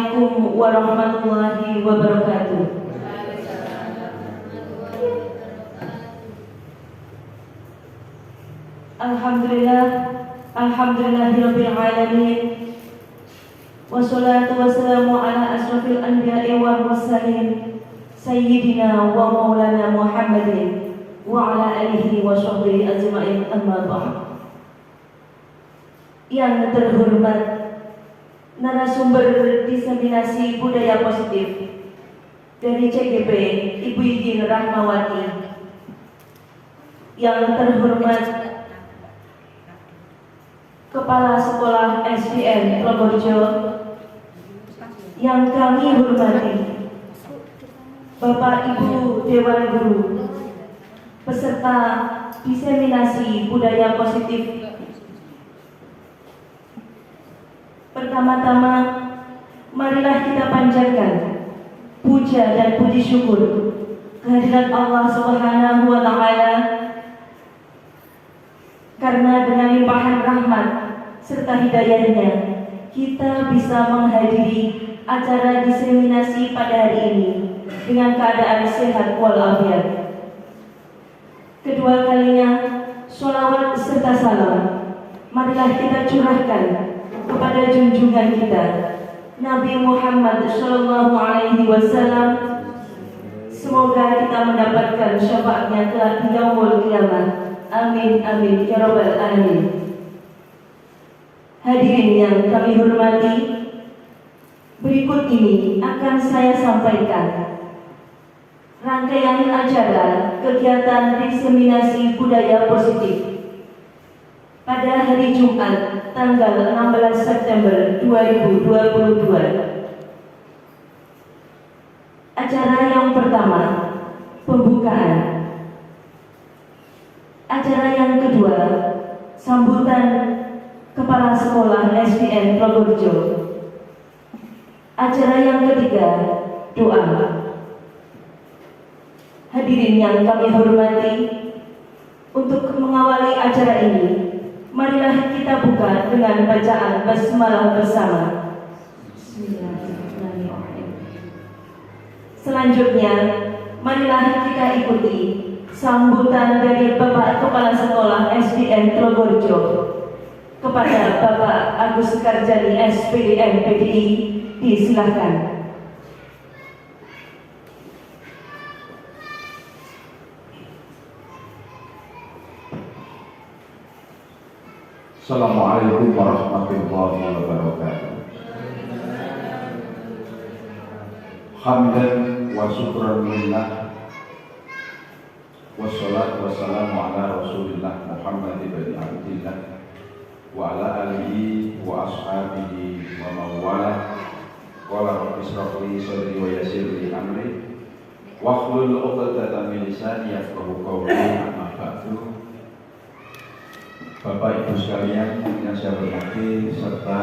Assalamualaikum warahmatullahi wabarakatuh. Alhamdulillahirabbil alamin. Wassalatu wassalamu ala asrofil anbiya'i wal mursalin sayyidina wa maulana Muhammadin wa ala alihi wa sahbihi ajma'in, amma ba'd. Yang terhormat narasumber diseminasi budaya positif dari CGP, Ibu Idin Rahmawati. Yang terhormat Kepala Sekolah SDN Probolinggo yang kami hormati, Bapak Ibu Dewan Guru, peserta diseminasi budaya positif. Pertama-tama, marilah kita panjatkan puja dan puji syukur kehadirat Allah Subhanahu wa Ta'ala, karena dengan limpahan rahmat serta hidayahnya kita bisa menghadiri acara diseminasi pada hari ini dengan keadaan sehat walafiat. Kedua kalinya, sholawat serta salam marilah kita curahkan kepada junjungan kita Nabi Muhammad Shallallahu Alaihi Wasallam. Semoga kita mendapatkan syafaatnya kelak di yaumul qiyamah. Amin amin ya rabbal alamin. Hadirin yang kami hormati, berikut ini akan saya sampaikan rangkaian acara kegiatan diseminasi budaya positif pada hari Jumat tanggal 16 September 2022. Acara yang pertama, pembukaan. Acara yang kedua, sambutan Kepala Sekolah SDN Probolinggo. Acara yang ketiga, doa. Hadirin yang kami hormati, untuk mengawali acara ini, marilah kita buka dengan bacaan basmalah bersama. Bismillahirrahmanirrahim. Selanjutnya, marilah kita ikuti sambutan dari Bapak Kepala Sekolah SDN Probolinggo kepada Bapak Agus Karjani SPD MPDI. Disilahkan. Assalamualaikum warahmatullahi wabarakatuh. Hamdan wa syukran lillah, wassalatu wassalamu ala rasulillah Muhammad ibn Abdillah wa ala alihi wa ashabihi wa mawalah. Qala rabbi shrah li sadri wa yassir li amri wahlul 'uqdatam min lisani yafqahu qawli. Amma ba'du. Bapak Ibu sekalian yang saya hormati serta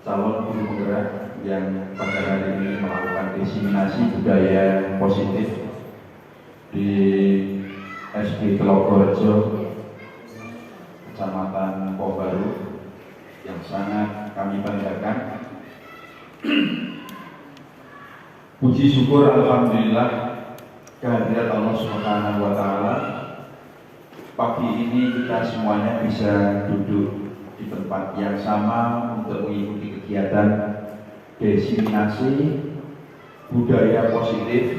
calon guru penggerak yang pada hari ini melakukan diseminasi budaya positif di SD Telogorejo, Kecamatan Pobaru, yang sangat kami banggakan. Puji syukur alhamdulillah kehadirat Allah Subhanahu wa Ta'ala. Pagi ini kita semuanya bisa duduk di tempat yang sama untuk mengikuti kegiatan diseminasi budaya positif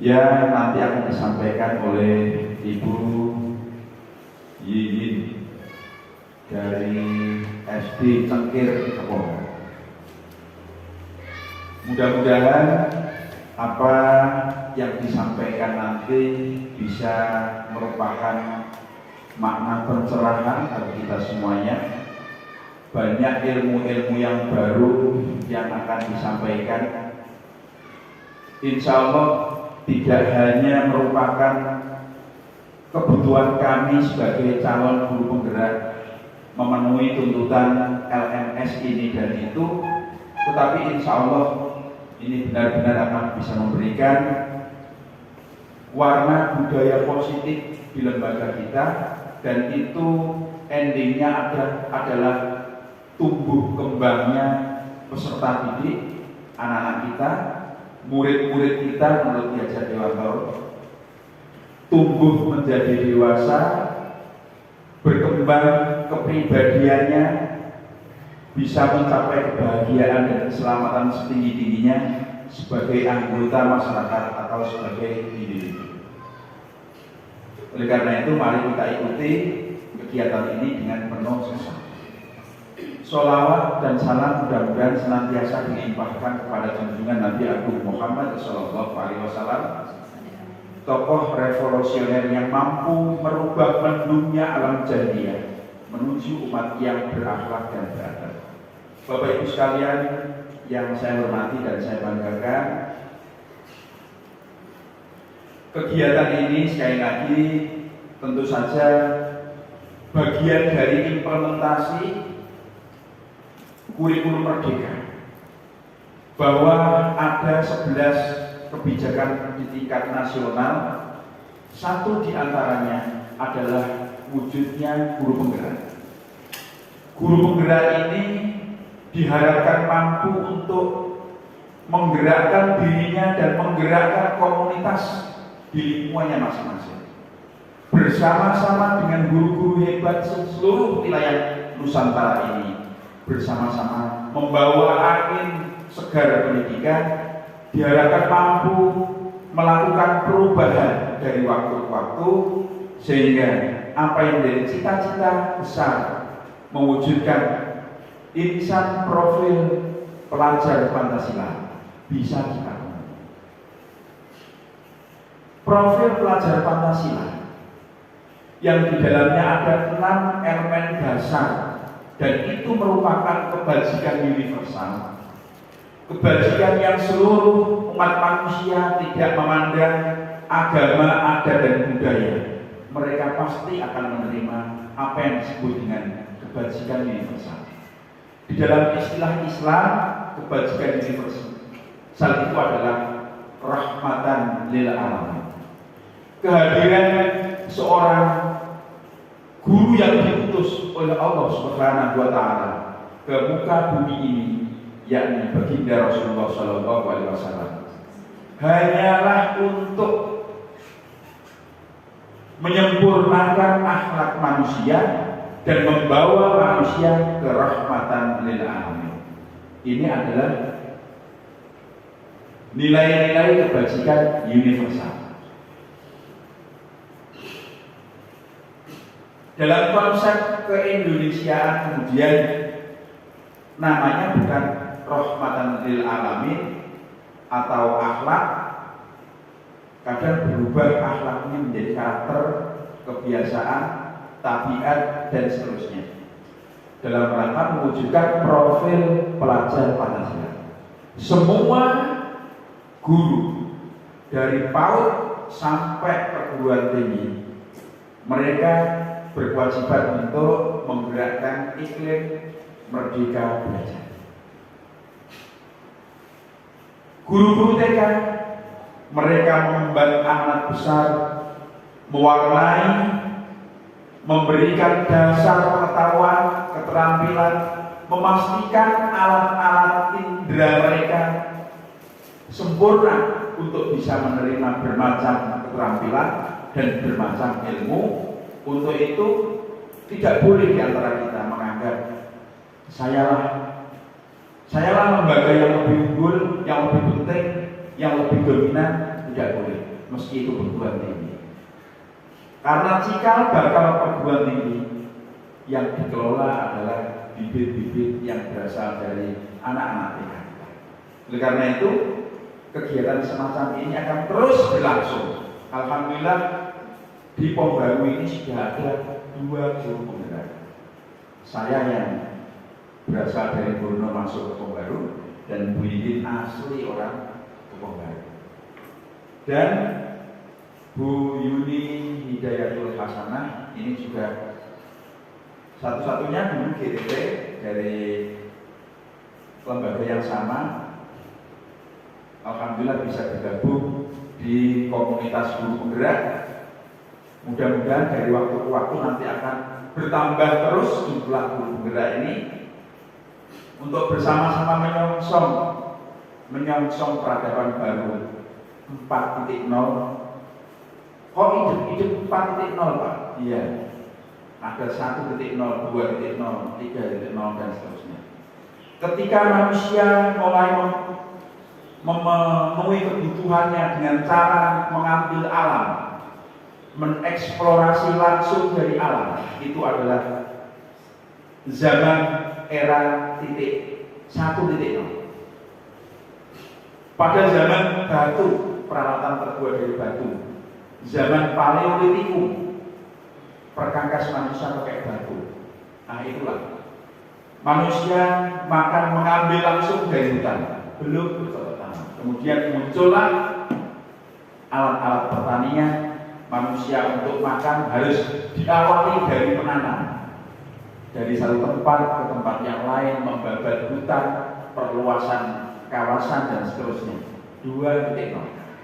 yang nanti akan disampaikan oleh Ibu Yiyin dari SD Cengkir Kepong. Mudah-mudahan apa yang disampaikan nanti bisa merupakan makna pencerahan bagi kita semuanya. Banyak ilmu-ilmu yang baru yang akan disampaikan. Insya Allah tidak hanya merupakan kebutuhan kami sebagai calon guru penggerak memenuhi tuntutan LMS ini dan itu, tetapi insya Allah ini benar-benar akan bisa memberikan warna budaya positif di lembaga kita, dan itu endingnya adalah tumbuh kembangnya peserta didik, anak-anak kita, murid-murid kita menurut Ki Hajar Dewantoro, tumbuh menjadi dewasa, berkembang kepribadiannya, bisa mencapai kebahagiaan dan keselamatan setinggi-tingginya sebagai anggota masyarakat atau sebagai individu. Oleh karena itu, mari kita ikuti kegiatan ini dengan penuh semangat. Sholawat dan salam mudah-mudahan senantiasa dilimpahkan kepada junjungan Nabi Agung Muhammad SAW, tokoh revolusioner yang mampu merubah mendungnya alam jahiliyah menuju umat yang berakhlak dan beradab. Bapak Ibu sekalian yang saya hormati dan saya banggakan, kegiatan ini sekali lagi tentu saja bagian dari implementasi kurikulum Merdeka, bahwa ada 11 kebijakan di tingkat nasional. Satu di antaranya adalah wujudnya guru penggerak. Guru penggerak ini diharapkan mampu untuk menggerakkan dirinya dan menggerakkan komunitas di lingkungannya masing-masing, bersama-sama dengan guru-guru hebat seluruh wilayah Nusantara ini, bersama-sama membawa angin segar pendidikan, diharapkan mampu melakukan perubahan dari waktu ke waktu, sehingga apa yang menjadi cita-cita besar mewujudkan insan profil pelajar Pancasila bisa kita penuhi. Profil pelajar Pancasila yang di dalamnya ada 6 elemen dasar, dan itu merupakan kebajikan universal, kebajikan yang seluruh umat manusia tidak memandang agama, adat, dan budaya. Mereka pasti akan menerima apa yang disebut dengan kebajikan universal. Di dalam istilah Islam, kebajikan universal itu adalah rahmatan lil alamin. Kehadiran seorang guru yang diutus oleh Allah Subhanahu wa Ta'ala ke muka bumi ini, yakni baginda Rasulullah SAW, hanyalah untuk menyempurnakan akhlak manusia dan membawa manusia ke rahmatan lil alamin. Ini adalah nilai-nilai kebajikan universal. Dalam konsep keindonesiaan kemudian namanya bukan rahmatan lil alamin atau akhlak, kadang berubah akhlaknya menjadi karakter, kebiasaan, tabiat, dan seterusnya, dalam rangka mewujudkan profil pelajar Pancasila. Semua guru dari PAUD sampai perguruan tinggi, mereka berkewajiban untuk menggerakkan iklim merdeka belajar. Guru-guru TK, mereka mengemban amanat besar, mewarnai, memberikan dasar pengetahuan, keterampilan, memastikan alat-alat indera mereka sempurna untuk bisa menerima bermacam keterampilan dan bermacam ilmu. Untuk itu tidak boleh di antara kita menganggap sayalah lembaga yang lebih unggul, yang lebih penting, yang lebih dominan. Tidak boleh, meski itu perguruan tinggi. Karena cikal bakal perguruan tinggi yang dikelola adalah bibit-bibit yang berasal dari anak-anak TK. Oleh karena itu, kegiatan semacam ini akan terus berlangsung. Alhamdulillah, di Pom Baru ini sudah ada 2 guru penggerak. Saya yang berasal dari Borneo masuk ke Pom Baru, dan Bu Yidin asli orang Pom Baru. Dan Bu Yuni Hidayatul Hasanah ini juga satu-satunya dulu GTP dari lembaga yang sama. Alhamdulillah bisa bergabung di komunitas guru penggerak. Mudah-mudahan dari waktu ke waktu nanti akan bertambah terus jumlah guru penggerak ini, untuk bersama-sama menyongsong peradaban baru 4.0. Kok hidup 4.0 Pak? Iya. Ada 1.0, 2.0, 3.0 dan seterusnya. Ketika manusia mulai memenuhi kebutuhannya dengan cara mengambil alam, mengeksplorasi langsung dari alam, itu adalah zaman era 1.0. Pada zaman batu, peralatan terbuat dari batu, zaman Paleolitikum, perkakas manusia pakai batu. Nah itulah manusia mengambil langsung dari hutan, belum bercocok tanam. Kemudian muncullah alat-alat pertanian. Manusia untuk makan harus diawali dari menanam, dari satu tempat ke tempat yang lain, membabat hutan, perluasan kawasan dan seterusnya. 2.0.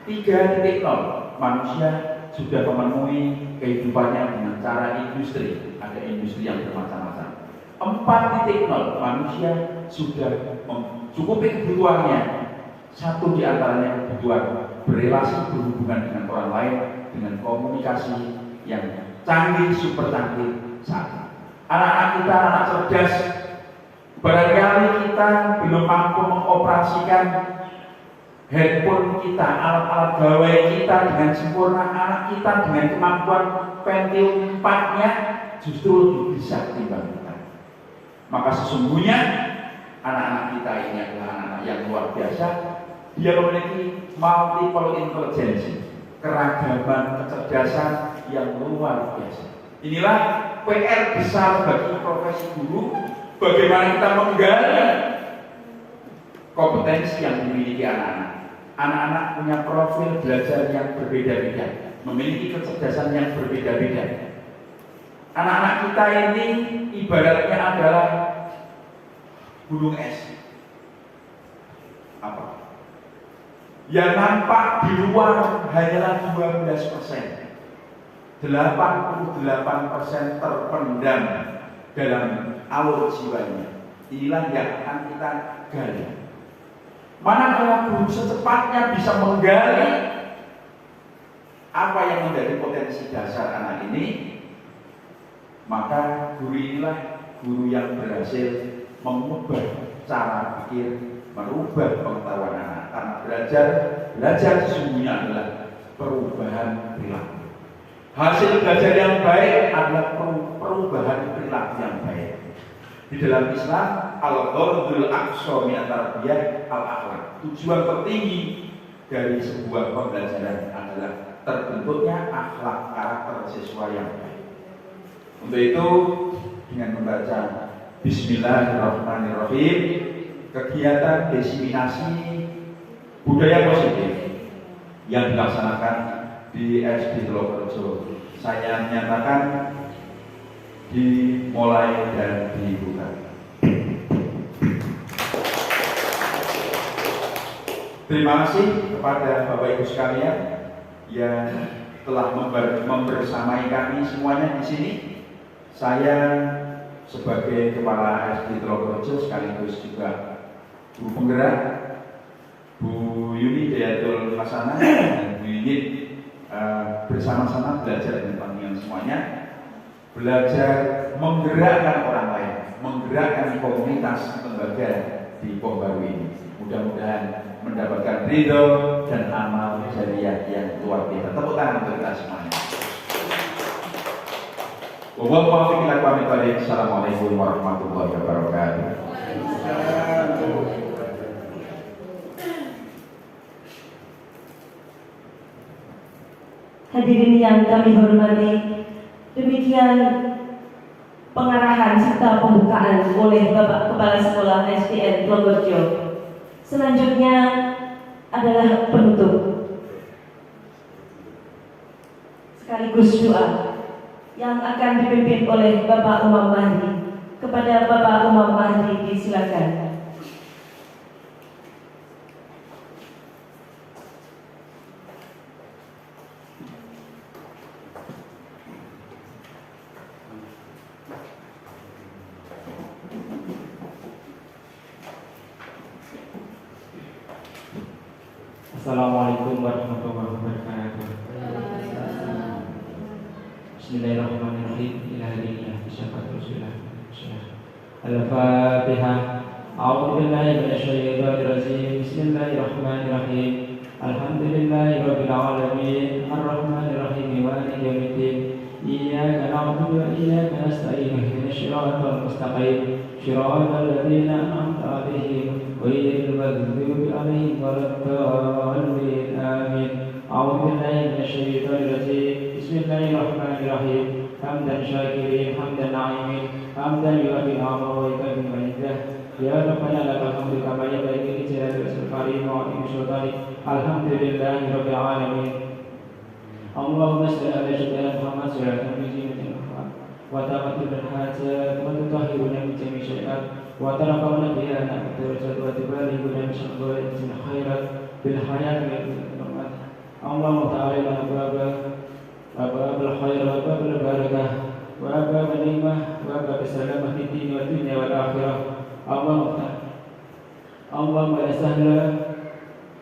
3.0, manusia sudah memenuhi kehidupannya dengan cara industri. Ada industri yang bermacam-macam. 4.0, manusia sudah mencukupi kebutuhannya. Satu di antaranya kebutuhan berrelasi, berhubungan dengan orang lain, dengan komunikasi yang canggih, super canggih saat ini. Anak-anak kita, anak cerdas, barangkali kita belum mampu mengoperasikan handphone kita, alat-alat gawai kita dengan sempurna. Anak kita dengan kemampuan Pentium 4-nya justru lebih bisa ketimbang kita. Maka sesungguhnya anak-anak kita ini adalah anak-anak yang luar biasa. Dia memiliki multiple intelligence, keragaman kecerdasan yang luar biasa. Inilah PR besar bagi profesi guru, bagaimana kita menggali kompetensi yang dimiliki anak-anak. Anak-anak punya profil belajar yang berbeda-beda, memiliki kecerdasan yang berbeda-beda. Anak-anak kita ini ibaratnya adalah gunung es. Apa? Yang nampak di luar hanyalah 12%. 88% terpendam dalam alur jiwanya. Inilah yang akan kita gali. Manakala guru secepatnya bisa menggali apa yang menjadi potensi dasar anak ini, maka guru inilah guru yang berhasil mengubah cara pikir, merubah pengetahuan anak. Karena belajar sesungguhnya adalah perubahan perilaku. Hasil belajar yang baik adalah perubahan perilaku yang baik. Di dalam Islam, al-ghardul aqsa min at-tarbiyah al-akhlaq. Tujuan tertinggi dari sebuah pembelajaran adalah terbentuknya akhlak, karakter siswa yang baik. Untuk itu, dengan membaca Bismillahirrahmanirrahim, kegiatan diseminasi budaya positif yang dilaksanakan di SD Telogrejo, saya menyatakan dimulai dan dibuka. Terima kasih kepada Bapak Ibu sekalian yang telah membersamai kami semuanya di sini. Saya sebagai Kepala SD Telogrejo sekaligus juga guru penggerak, Bu Yuni Dayatul Hasanah dan Bu Yuni bersama-sama belajar dengan pandangan semuanya, belajar menggerakkan orang lain, menggerakkan komunitas lembaga di Pom Baru ini. Mudah-mudahan mendapatkan ridho dan amal jariah yang luar biasa. Tepuk tangan untuk kita semuanya. Wassalamualaikum warahmatullahi wabarakatuh. Hadirin yang kami hormati, demikian pengarahan serta pembukaan oleh Bapak Kepala Sekolah SDN Telogrejo. Selanjutnya adalah penutup sekaligus doa yang akan dipimpin oleh Bapak Umam Mahdi. Kepada Bapak Umam Mahdi disilakan. Assalamualaikum warahmatullahi wabarakatuh. Bismillahirrahmanirrahim. Ilahi bisyafaat Rasulullah. Al-Fatihah. A'udzu billahi minasyaitonir rajim. Bismillahirrahmanirrahim. Alhamdulillahirabbil alamin. Arrahmanir rahim. Maliki yaumiddin. Iyyaka na'budu wa iyyaka nasta'in. Ihdinas siratal mustaqim. Shiratal ladzina an'amta 'alaihim ghairil maghdubi 'alaihim waladdallin. Amin. A'udzu billahi minasyaitonir rajim. Bismillahirrahmanirrahim. Hamdan syakirin, hamdan na'imin, hamdan yu'afi al-'amra wa yukafi al-'iddah. Ya Rabbana lakal hamdu kama yanbaghi li jalali wajhikal karim wa 'azimi sultanik. Alhamdulillahi rabbil alamin. Allahumma shalli ala sayyidina Muhammad sallallahu alaihi wasallam wa ta'matul hajat wa tutahhiruna min jami'i syai'at wa tarfa'una biha anna darajat wa tubalighuna min syarri khairat bil hayat wa bil mamat. Allahumma ta'ala lana babal khair wa babal barakah wa babal nimah wa babal salamah fid din wa dunya wal akhirah. Allahumma la sahla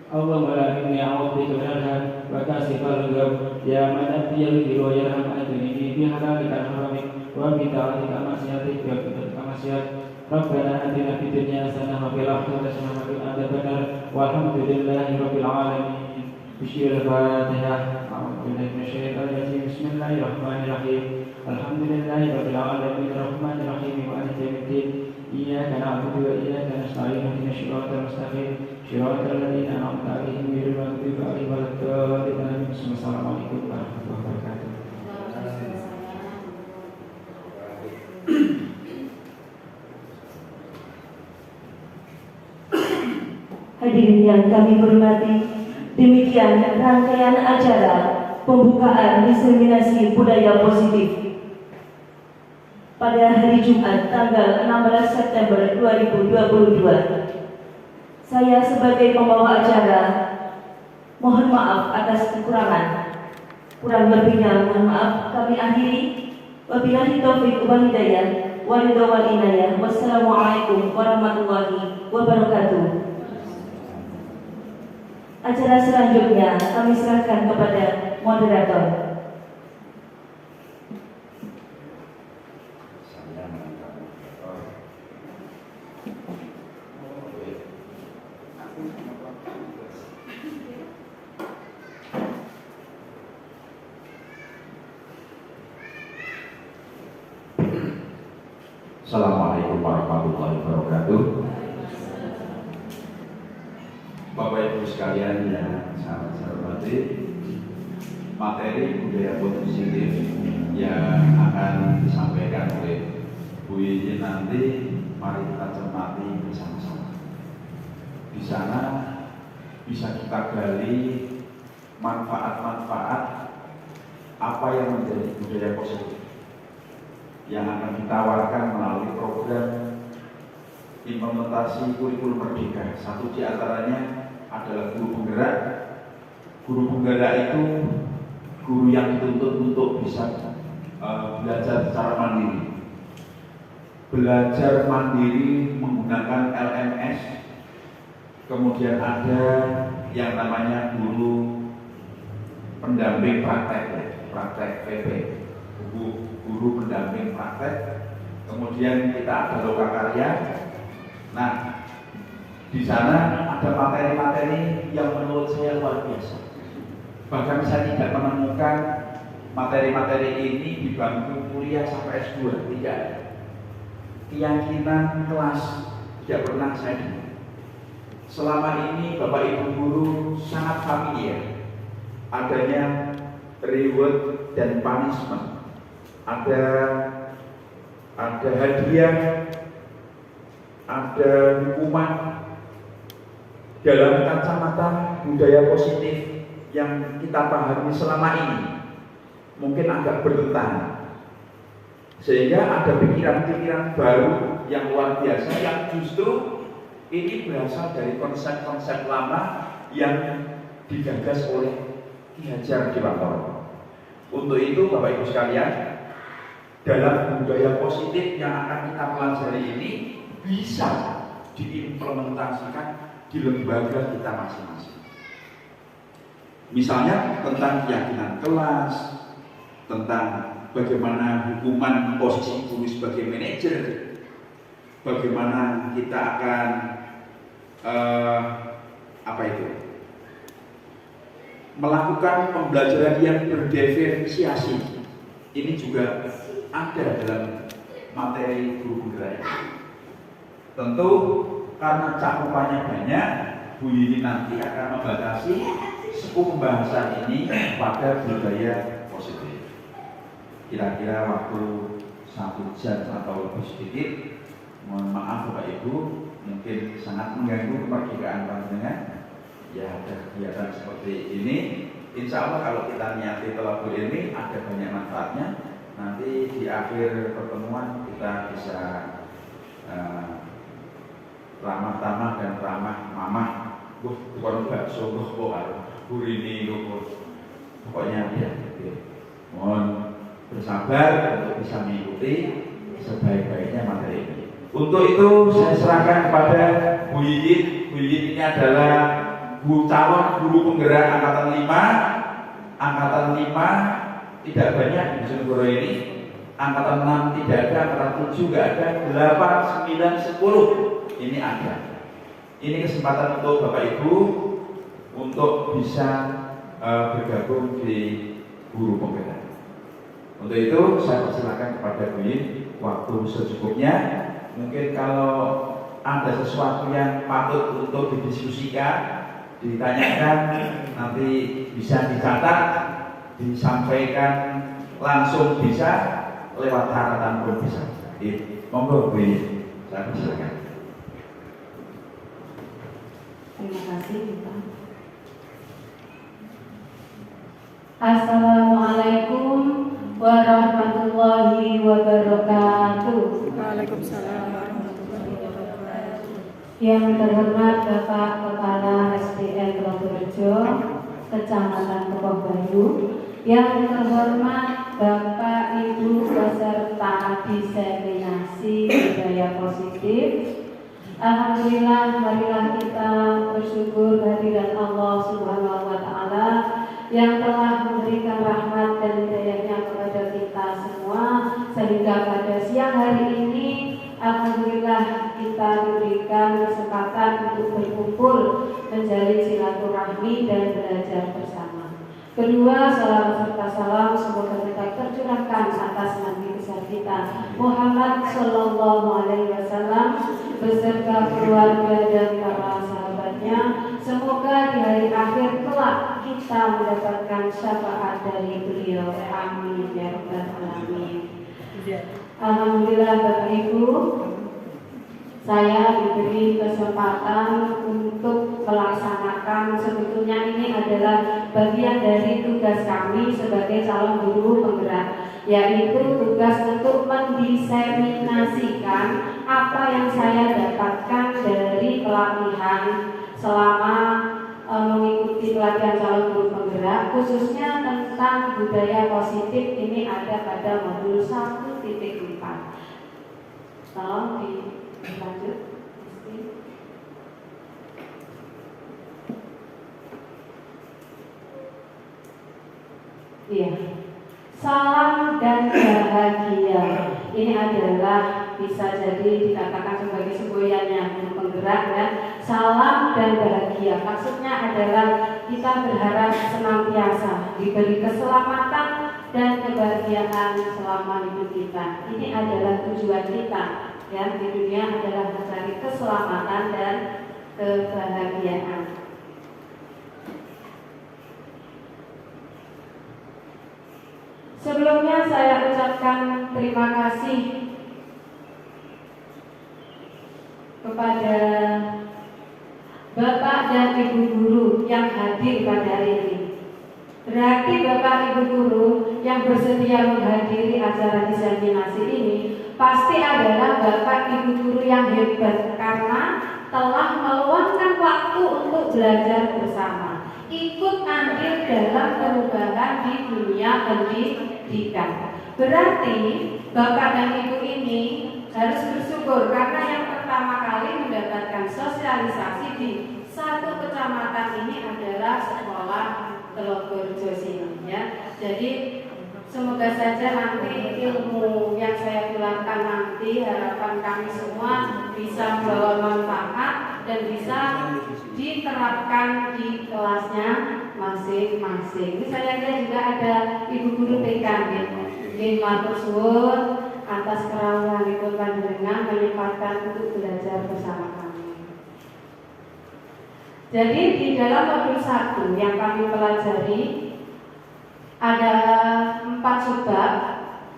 Allahumma la inni a'udzu bika min al-ham wa kasifal gham ya man abdihi wa yarham adni bi halalika haramik wa bi ta'atika ma'siyatik wa bi ma'siyat. Rabbana atina fid dunya hasanah wa fil akhirati hasanah wa qina adzabannar. Walhamdulillahi rabbil alamin. Bismillahirrahmanirrahim. A'udzu billahi minasyaitonir rajim. Bismillahirrahmanirrahim. Alhamdulillahi rabbil alamin. Arrahmanir rahim. Maliki yaumiddin. Iyyaka na'budu wa iyyaka nasta'in. Ihdinas siratal mustaqim. Shiratal ladzina an'amta 'alaihim ghairil maghdubi 'alaihim waladdallin. Assalamualaikum warahmatullahi wabarakatuh. Hadirin yang kami hormati, demikian rangkaian acara pembukaan diseminasi budaya positif pada hari Jumat tanggal 16 September 2022. Saya sebagai pembawa acara mohon maaf atas kekurangan. Kurang lebihnya mohon maaf. Kami akhiri. Wabillahi taufiq wal hidayah. Waridho wal inayah. Wassalamualaikum warahmatullahi wabarakatuh. Acara selanjutnya kami serahkan kepada moderator. Assalamualaikum warahmatullahi wabarakatuh. Bapak Ibu sekalian yang sangat saya hormati, materi budaya positif yang akan disampaikan oleh Bu Yeye nanti mari kita cermati bersama-sama. Di sana bisa kita gali manfaat-manfaat apa yang menjadi budaya positif yang akan ditawarkan melalui program implementasi kurikulum merdeka. Satu di antaranya adalah guru penggerak. Guru penggerak itu guru yang dituntut untuk bisa belajar secara mandiri. Belajar mandiri menggunakan LMS. Kemudian ada yang namanya guru pendamping praktek PP. Guru pendamping praktek, kemudian kita ada lokakarya. Nah, di sana ada materi-materi yang menurut saya luar biasa. Bahkan saya tidak menemukan materi-materi ini di bangku kuliah sampai S2, tidak ada. Keyakinan kelas tidak pernah saya dengar. Selama ini Bapak Ibu guru sangat familiar adanya reward dan punishment. Ada hadiah, ada hukuman. Dalam kacamata budaya positif yang kita pahami selama ini mungkin agak bertentangan, sehingga ada pikiran-pikiran baru yang luar biasa yang justru ini berasal dari konsep-konsep lama yang digagas oleh Ki Hajar Dewantara. Untuk itu Bapak Ibu sekalian, dalam budaya positif yang akan kita pelajari ini bisa diimplementasikan di lembaga kita masing-masing. Misalnya tentang keyakinan kelas, tentang bagaimana hukuman posisi guru sebagai manajer, bagaimana kita akan melakukan pembelajaran yang berdiferensiasi. Ini juga ada dalam materi guru penggerak. Tentu karena cakupannya banyak, Bu Yini nanti akan membatasi skop pembahasan ini pada budaya positif. Kira-kira waktu 1 jam atau lebih sedikit. Mohon maaf Bapak Ibu, mungkin sangat mengganggu kemerdekaan panjenengan. Ya, ada kegiatan seperti ini. Insya Allah kalau kita niati tolabul ilmi ada banyak manfaatnya. Nanti di akhir pertemuan kita bisa ramah tamah dan ramah mamah. Bukan bakso, burini, pokoknya ya. Mohon bersabar untuk bisa mengikuti sebaik-baiknya materi ini. Untuk itu saya serahkan kepada Bu Yiyit. Bu Yiyit ini adalah calon guru penggerak angkatan 5. Angkatan 5 tidak banyak di Bojonegoro ini. Angkatan 6 tidak ada, angkatan 7 tidak ada, 8, 9, 10 ini ada. Ini kesempatan untuk Bapak Ibu untuk bisa bergabung di guru penggerak. Untuk itu saya persilakan kepada Bu Yiyit waktu secukupnya. Mungkin kalau ada sesuatu yang patut untuk didiskusikan, ditanyakan, nanti bisa dicatat, disampaikan langsung bisa, lewat catatan pun bisa. Monggo Bu Yiyit, saya persilakan. Terima kasih Pak. Assalamualaikum warahmatullahi wabarakatuh. Waalaikumsalam warahmatullahi wabarakatuh. Yang terhormat Bapak Kepala SDN Probolinggo, Kecamatan Kebon Bayu. Yang terhormat Bapak Ibu peserta diseminasi budaya positif. Alhamdulillah, marilah kita bersyukur kehadirat Allah Subhanahu wa Ta'ala yang telah memberikan rahmat dan hidayahnya kepada kita semua, sehingga pada siang hari ini alhamdulillah kita diberikan kesempatan untuk berkumpul, menjalin silaturahmi dan belajar bersama. Kedua, salam serta salam semoga kita tercurahkan atas Nabi besar kita Muhammad Sallallahu Alaihi Wasallam beserta keluarga dan para sahabatnya. Semoga di hari akhir kelak kita mendapatkan syafaat dari beliau. Amin ya rabbal alamin. Alhamdulillah Bapak Ibu, saya diberi kesempatan untuk melaksanakan, sebetulnya ini adalah bagian dari tugas kami sebagai calon guru penggerak, yaitu tugas untuk mendiseminasikan apa yang saya dapatkan dari pelatihan selama mengikuti pelatihan calon guru penggerak, khususnya tentang budaya positif. Ini ada pada modul 1.4. Tolong dilanjut. Iya. Salam dan bahagia. Ini adalah bisa jadi dikatakan sebagai semboyannya guru penggerak ya. Salam dan bahagia. Maksudnya adalah kita berharap senantiasa diberi keselamatan dan kebahagiaan selama hidup kita. Ini adalah tujuan kita ya di dunia, adalah mencari keselamatan dan kebahagiaan. Sebelumnya saya ucapkan terima kasih kepada Bapak dan Ibu guru yang hadir pada hari ini. Berarti Bapak Ibu guru yang bersedia menghadiri acara diseminasi ini pasti adalah Bapak Ibu guru yang hebat, karena telah meluangkan waktu untuk belajar bersama, ikut andil dalam perubahan di dunia pendidikan. Berarti Bapak dan Ibu ini harus bersyukur karena yang pertama kali mendapatkan sosialisasi di satu kecamatan ini adalah sekolah Telogorejo sini ya. Jadi semoga saja nanti ilmu yang saya tularkan nanti harapan kami semua bisa membawa manfaat dan bisa diterapkan di kelasnya masing-masing. Ini saya lihat juga ada ibu guru TK Nggih matur suwun atas kerawuhanipun panjenengan menyempatkan untuk belajar bersama kami. Jadi di dalam modul 1 yang kami pelajari ada 4 subbab.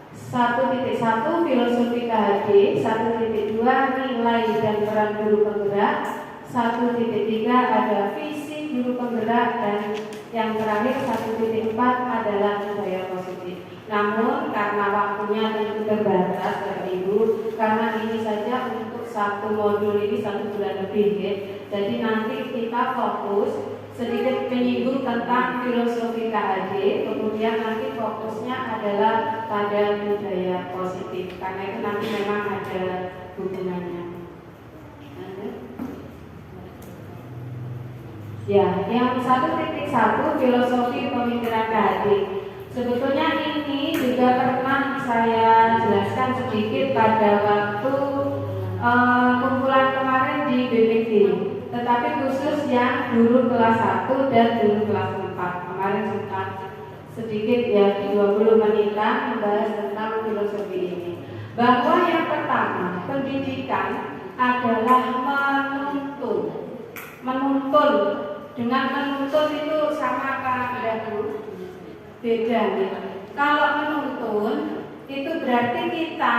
1.1 filosofi KHD, 1.2 nilai dan peran guru penggerak, 1.3 ada visi guru penggerak, dan yang terakhir 1.4 adalah budaya positif. Namun karena waktunya tentu terbatas Bapak Ibu, karena ini saja untuk satu modul ini 1 bulan lebih ya. Jadi nanti kita fokus sedikit menyinggung tentang filosofi KHD, kemudian nanti fokusnya adalah pada budaya positif karena itu nanti memang ada hubungannya. Ya, yang 1.1 filosofi pemikiran KHD. Sebetulnya ini juga pernah saya jelaskan sedikit pada waktu kumpulan kemarin di BPD. Tetapi khusus yang guru kelas 1 dan guru kelas 4 kemarin sempat sedikit ya 20 menitan membahas tentang filosofi ini. Bahwa yang pertama, pendidikan adalah menuntun. Dengan menuntun itu sama apa Bu? Beda nih. Kalau menuntun itu berarti kita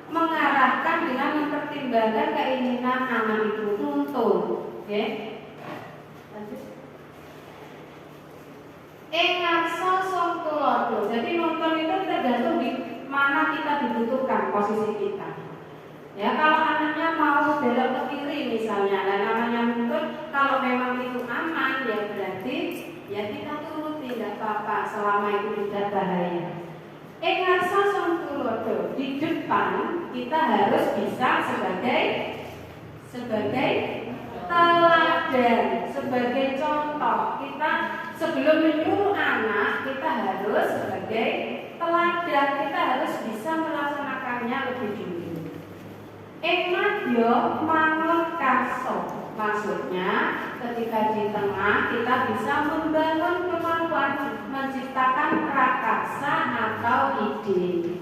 mengarahkan dengan mempertimbangkan keinginan anak itu nuntun, oke? Ngarsa songkulodo. Jadi nuntun itu tergantung di mana kita dibutuhkan posisi kita. Ya, kalau anaknya mau belok ke kiri misalnya, dan namanya nuntun, kalau memang itu aman ya berarti ya kita turuti, tidak apa-apa selama itu tidak bahaya. Ngarsa songkulodo, di depan kita harus bisa sebagai teladan, sebagai contoh. Kita sebelum menyuruh anak kita harus sebagai teladan, kita harus bisa melaksanakannya lebih dulu. Madyo mangun karso, maksudnya ketika di tengah kita bisa membangun kemampuan menciptakan prakarsa atau ide.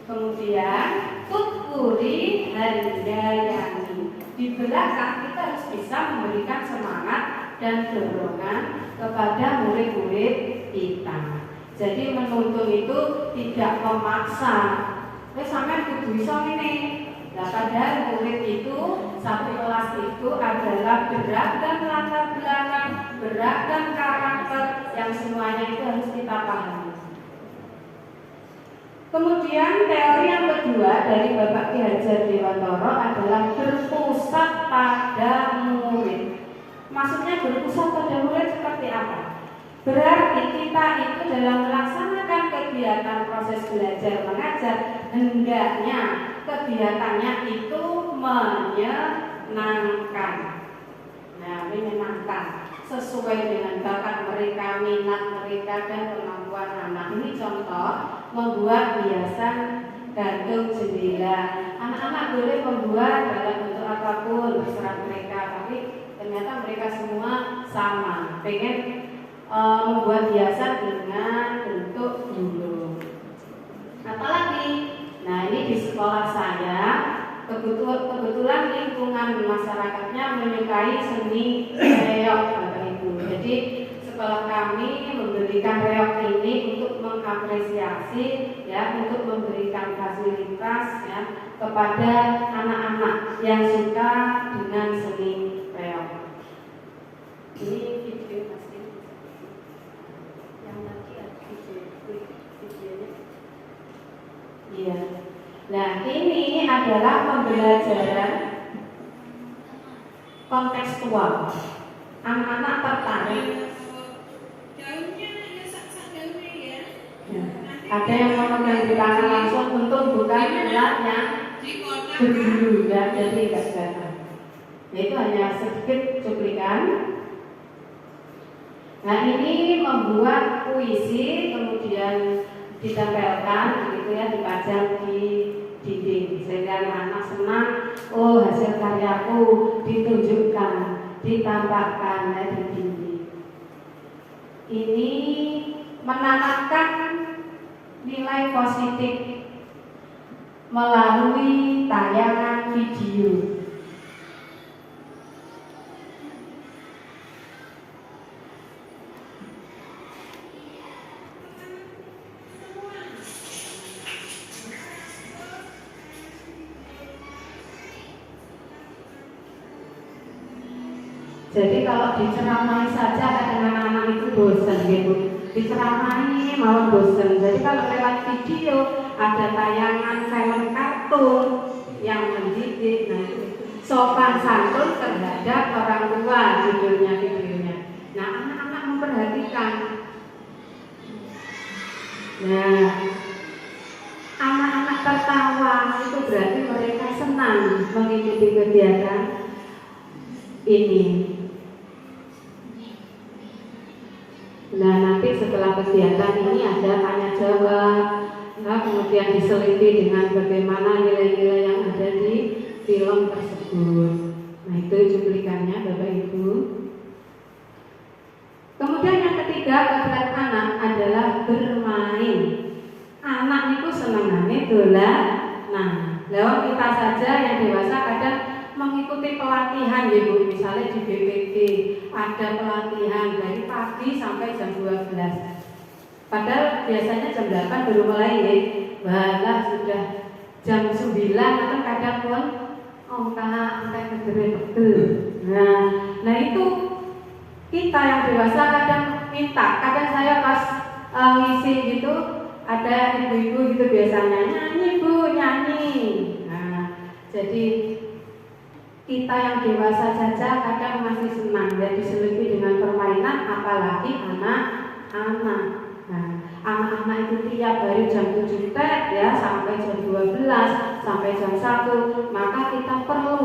Kemudian tukuri handayani, di belakang kita harus bisa memberikan semangat dan dorongan kepada murid-murid kita. Jadi menuntun itu tidak memaksa. Sampai kudu iso ngene. Nah, padahal murid itu satu kelas itu adalah beragam latar belakang, beragam karakter yang semuanya itu harus kita pahami. Kemudian teori yang kedua dari Bapak Ki Hajar Dewantoro adalah berpusat pada murid. Maksudnya berpusat pada murid seperti apa? Berarti kita itu dalam melaksanakan kegiatan proses belajar mengajar hendaknya kegiatannya itu menyenangkan. Nah, menyenangkan sesuai dengan bakat mereka, minat mereka, dan kemampuan anak. Ini contoh membuat hiasan gantung jendela. Anak-anak boleh membuat dalam bentuk apapun terserah mereka, tapi ternyata mereka semua sama, pengen membuat hiasan dengan bentuk burung. Apalagi, nah ini di sekolah saya kebetulan lingkungan masyarakatnya menyukai seni reog Bapak Ibu. Jadi sekolah kami memberikan reog ini untuk mengapresiasi ya, untuk memberikan fasilitas ya kepada anak-anak yang suka dengan seni reog. Ini video pasti yang tadi ada videonya. Iya. Nah, ini adalah pembelajaran kontekstual. Anak-anak tertarik. Ya. Ada yang memegang di tangan langsung, untuk bukan ulatnya berbulu ya, jadi tidak kelihatan. Itu hanya sedikit cuplikan. Nah ini membuat puisi kemudian ditempelkan gitu ya, dipajang di dinding sehingga anak senang. Oh, hasil karyaku ditunjukkan, ditampakkan ya, di dinding. Ini menanamkan nilai positif melalui tayangan video. Jadi kalau diceramai saja kadang anak-anak itu bosan gitu. Diceramai malah bosan. Jadi kalau lewat video ada tayangan film kartun yang mendidik, nah itu sopan santun terhadap orang tua videonya. Nah anak-anak memperhatikan. Nah anak-anak tertawa itu berarti mereka senang mengikuti kegiatan ini. Nah nanti setelah kegiatan ini ada tanya jawab, nah, kemudian diseliti dengan bagaimana nilai-nilai yang ada di film tersebut. Nah itu cuplikannya Bapak Ibu. Kemudian yang ketiga kegiatan anak adalah bermain. Anak itu senangannya dolan. Nah lewat kita saja yang dewasa kadang mengikuti pelatihan ya Bu, misalnya di BPT ada pelatihan dari pagi sampai jam 12. Padahal biasanya jam 8 baru mulai ya. Bahkan sudah jam 9 atau kadang pun angka pegel. Nah itu kita yang dewasa kadang minta, kadang saya pas ngisi gitu ada ibu-ibu gitu biasanya nyanyi Bu, nyanyi. Nah jadi kita yang dewasa saja kadang masih senang ya diselingi dengan permainan, apalagi anak-anak. Nah, anak-anak itu tiap hari jam 7 ya sampai jam 12 sampai jam 1, maka kita perlu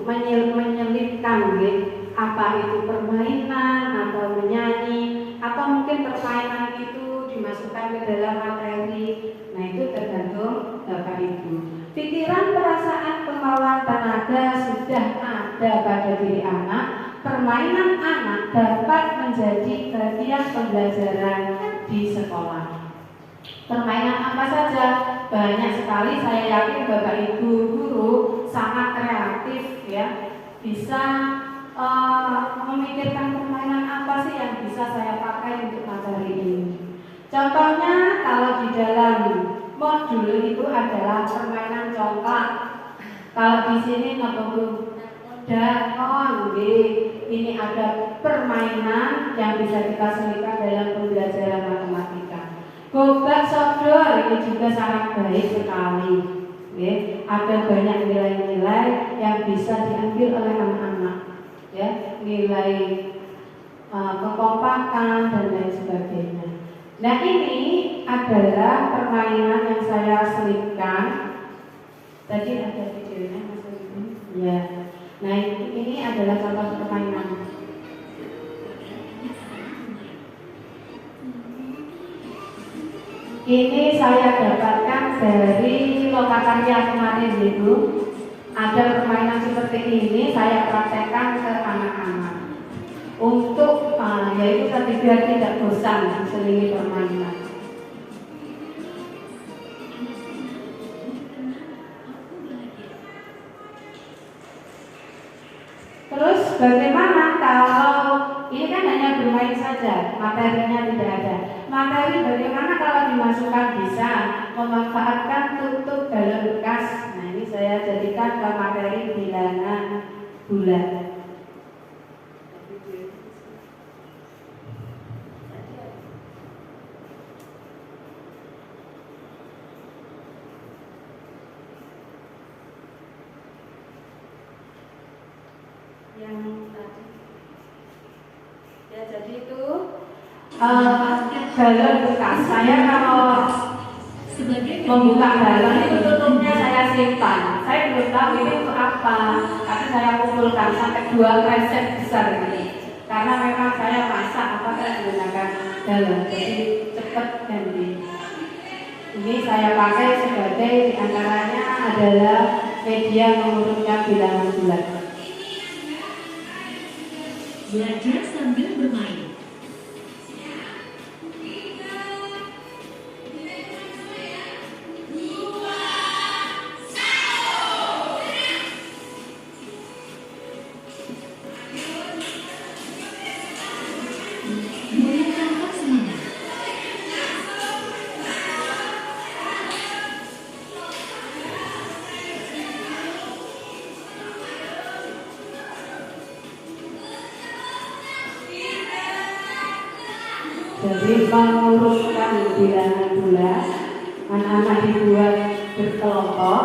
menyelipkan ya, apa itu permainan atau menyanyi atau mungkin permainan itu dimasukkan ke dalam materi. Nah itu tergantung Bapak Ibu. Pikiran, perasaan, kemauan, tenaga sudah ada pada diri anak. Permainan anak dapat menjadi bagian pembelajaran di sekolah. Permainan apa saja? Banyak sekali, saya yakin Bapak Ibu guru sangat kreatif ya. Bisa memikirkan permainan apa sih yang bisa saya pakai untuk materi ini. Contohnya kalau di dalam modul itu adalah permainan congklak. Kalau di sini dakon, ini ada permainan yang bisa kita selipkan dalam pembelajaran matematika. Gobak sodor ini juga sangat baik sekali. Ada banyak nilai-nilai yang bisa diambil oleh anak-anak. Ya, nilai kekompakan dan lain sebagainya. Nah ini adalah permainan yang saya selipkan. Tadi ada videonya Mas Ibu. Ya. Nah ini adalah contoh permainan. Ini saya dapatkan dari lokakarya kemarin Ibu. Ada permainan seperti ini saya praktekkan ke anak-anak. Untuk yaitu tadi biar tidak bosan diselingi permainan. Terus bagaimana kalau ini kan hanya bermain saja, materinya tidak ada. Materi bagaimana kalau dimasukkan bisa memanfaatkan tutup galon bekas. Nah ini saya jadikan ke materi bilangan bulan. Yang tadi ya jadi itu galon bekas. Saya kalau membuka galon itu tutupnya saya simpan. Saya belum tahu ini untuk apa, tapi saya kumpulkan sampai 2 kresek besar ini. karena memang saya masak apakah menggunakan galon, jadi cepat ganti. Ini saya pakai sebagai diantaranya adalah media mengurutkan bilangan bulat. Belajar sambil bermain. Mulai tampak semangat. Jadi mengurutkan bilangan bulat, anak-anak dibuat berkelompok.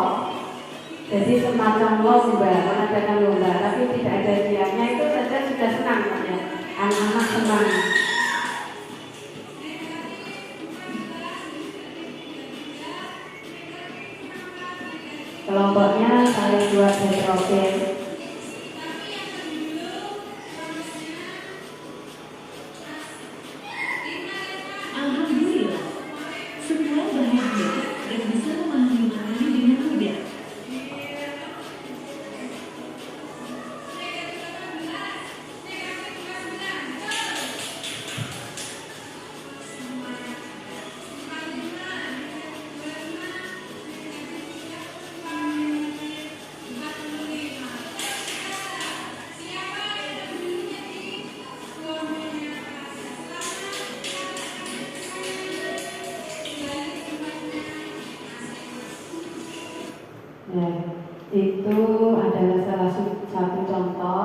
Jadi semacam lomba, mengadakan lomba, tapi tidak ada hadiahnya, itu saja sudah senang ya. Anak-anak senang. Kelompoknya saling buat heterogen. Alhamdulillah, semua bahagia dan bisa memahami materi dengan mudah. Ya, itu adalah salah satu contoh.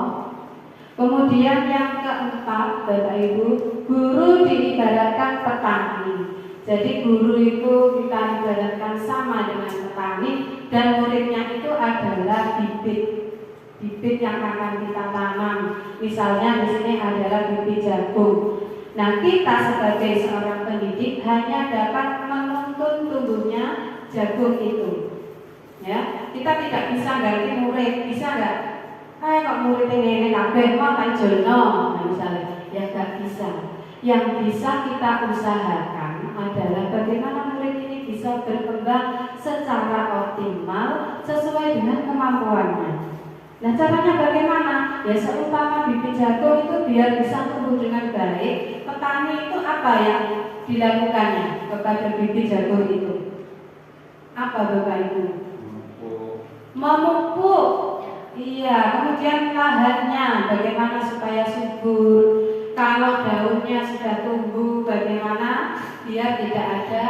Kemudian yang keempat, Bapak Ibu, guru diibaratkan petani. Jadi guru itu kita ibaratkan sama dengan petani, dan muridnya itu adalah bibit yang akan kita tanam. Misalnya di sini adalah bibit jagung. Nah, kita sebagai seorang pendidik hanya dapat menuntun tumbuhnya jagung itu. Ya, kita tidak bisa ganti murid, bisa nggak? Kok muridnya ini kabeh kok kan jono, nah misalnya, ya nggak bisa. Yang bisa kita usahakan adalah bagaimana murid ini bisa berkembang secara optimal sesuai dengan kemampuannya. Nah, caranya bagaimana? Ya seumpama bibit jagung itu biar bisa tumbuh dengan baik, petani itu apa yang dilakukannya kepada bibit jagung itu? Apa Bapak Ibu? Memupuk. Iya, kemudian lahannya bagaimana supaya subur. Kalau daunnya sudah tumbuh, bagaimana biar tidak ada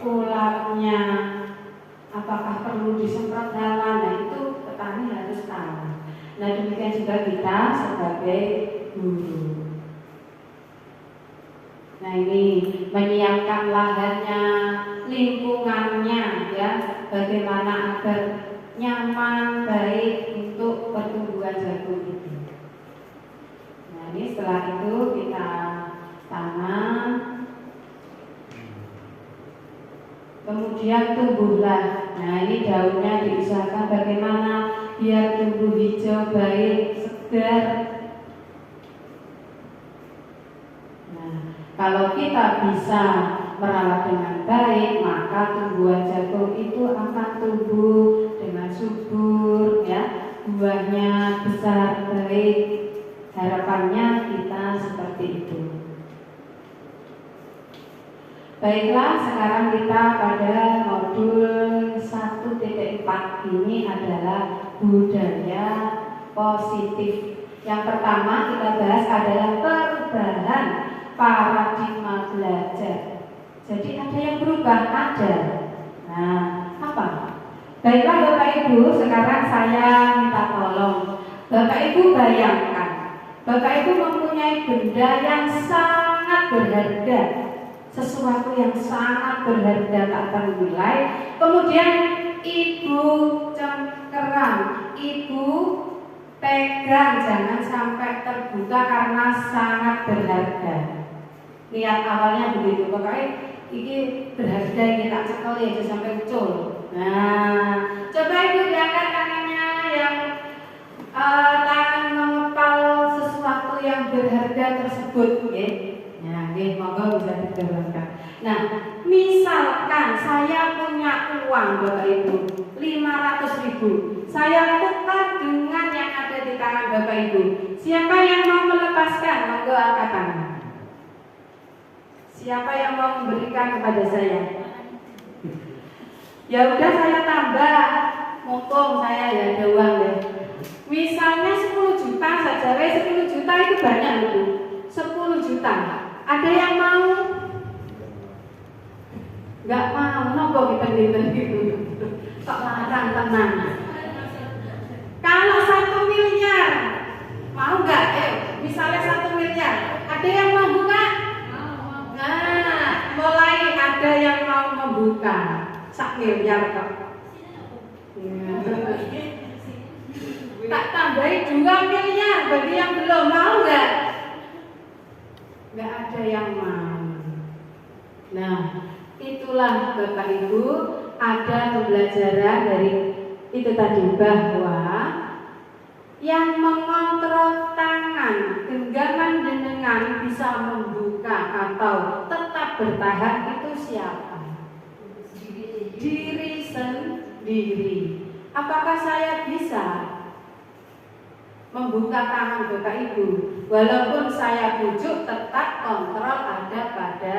ularnya. Apakah perlu disemprot hama? Nah, itu petani harus tahu. Nah, demikian juga kita sebagai guru. Nah, ini menyiapkan lahannya, lingkungannya, ya, bagaimana agar nyaman, baik untuk pertumbuhan jagung itu. Nah, ini setelah itu kita tanam, kemudian tumbuhlah. Nah, ini daunnya diusahakan bagaimana biar tumbuh hijau, baik, segar. Nah, kalau kita bisa merawat dengan baik, maka tumbuhan jagung itu akan tumbuh dengan subur, ya, buahnya besar, baik. Harapannya kita seperti itu. Baiklah, sekarang kita pada modul 1.4. Ini adalah budaya positif. Yang pertama kita bahas adalah perubahan paradigma belajar. Jadi ada yang berubah, ada. Nah, apa? Baiklah Bapak Ibu, sekarang saya minta tolong. Bapak Ibu bayangkan, Bapak Ibu mempunyai benda yang sangat berharga, sesuatu yang sangat berharga tak ternilai. Kemudian Ibu cengkeram, Ibu pegang, jangan sampai terbuka karena sangat berharga. Lihat awalnya begitu, pokoknya ini berharga, ini tak cekel ya sampai ucul. Nah, coba Ibu diangkat tangannya yang tangan mengepal sesuatu sesuatu yang berharga tersebut, ya. Ya, monggo bisa dijelaskan. Nah, misalkan saya punya uang Bapak Ibu 500.000, saya tukar dengan yang ada di tangan Bapak Ibu. Siapa yang mau melepaskan? Monggo angkat tangan. Siapa yang mau memberikan kepada saya? Ya udah saya tambah, mumpung saya ya ada uang ya. Misalnya 10 juta saja, 10 juta itu banyak itu. 10 juta. Ada yang mau? Enggak mau, nopo kita gitu. Kok larang tenang. Kalau 1 miliar, mau enggak? Misalnya 1 miliar, ada yang mau buka? Nah, mulai ada yang mau membuka 1 miliar kok. Tak tambahi 2 miliar bagi yang belum mau enggak? Enggak ada yang mau. Nah, itulah Bapak Ibu, ada pembelajaran dari itu tadi bahwa yang mengontrol tangan genggaman jenengan bisa membuka atau tetap bertahan itu siapa? Diri sendiri. Apakah saya bisa membuka tangan Bapak Ibu? Walaupun saya bujuk, tetap kontrol ada pada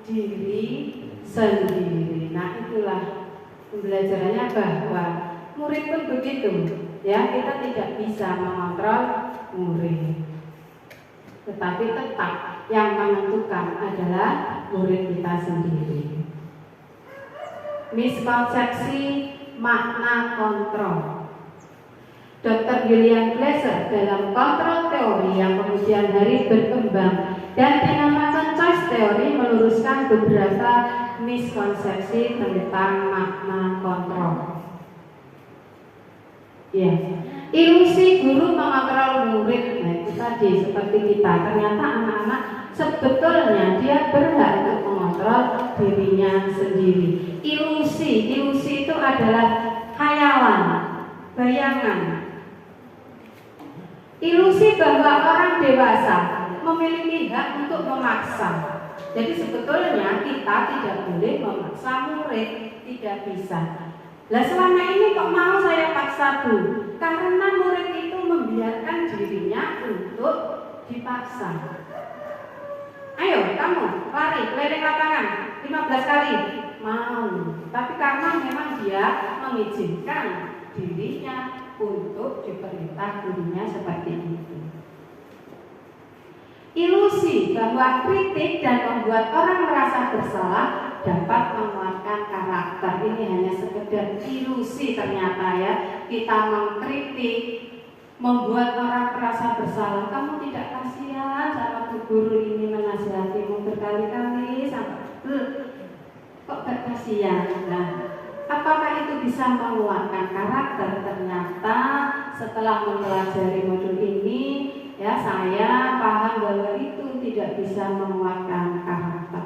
diri sendiri. Nah, itulah pembelajarannya bahwa murid pun begitu. Ya, kita tidak bisa mengontrol murid, tetapi tetap yang menentukan adalah murid kita sendiri. Miskonsepsi makna kontrol. Dr. William Glasser dalam kontrol teori yang kemudian hari berkembang dan dinamakan choice teori meluruskan beberapa miskonsepsi tentang makna kontrol. Ya, ilusi guru mengontrol murid. Nah, itu tadi seperti kita. Ternyata anak-anak sebetulnya dia berhak untuk mengontrol dirinya sendiri. Ilusi itu adalah khayalan, bayangan. Ilusi bahwa orang dewasa memiliki hak untuk memaksa. Jadi sebetulnya kita tidak boleh memaksa murid, tidak bisa. Lah selama ini kok mau saya paksa Bu? Karena murid itu membiarkan dirinya untuk dipaksa. Ayo kamu lari keliling lapangan 15 kali. Mau. Tapi karena memang dia mengizinkan dirinya untuk diperintah gurunya seperti itu. Ilusi bahwa kritik dan membuat orang merasa bersalah dapat menguatkan karakter. Ini hanya sekedar ilusi ternyata ya. Kita mengkritik, membuat orang merasa bersalah. Kamu tidak kasihan sama Bu Guru ini menasihatimu berkali-kali sampai kok berkasihan. Nah, apakah itu bisa menguatkan karakter? Ternyata setelah mempelajari modul ini ya, saya paham bahwa itu tidak bisa menguatkan karakter.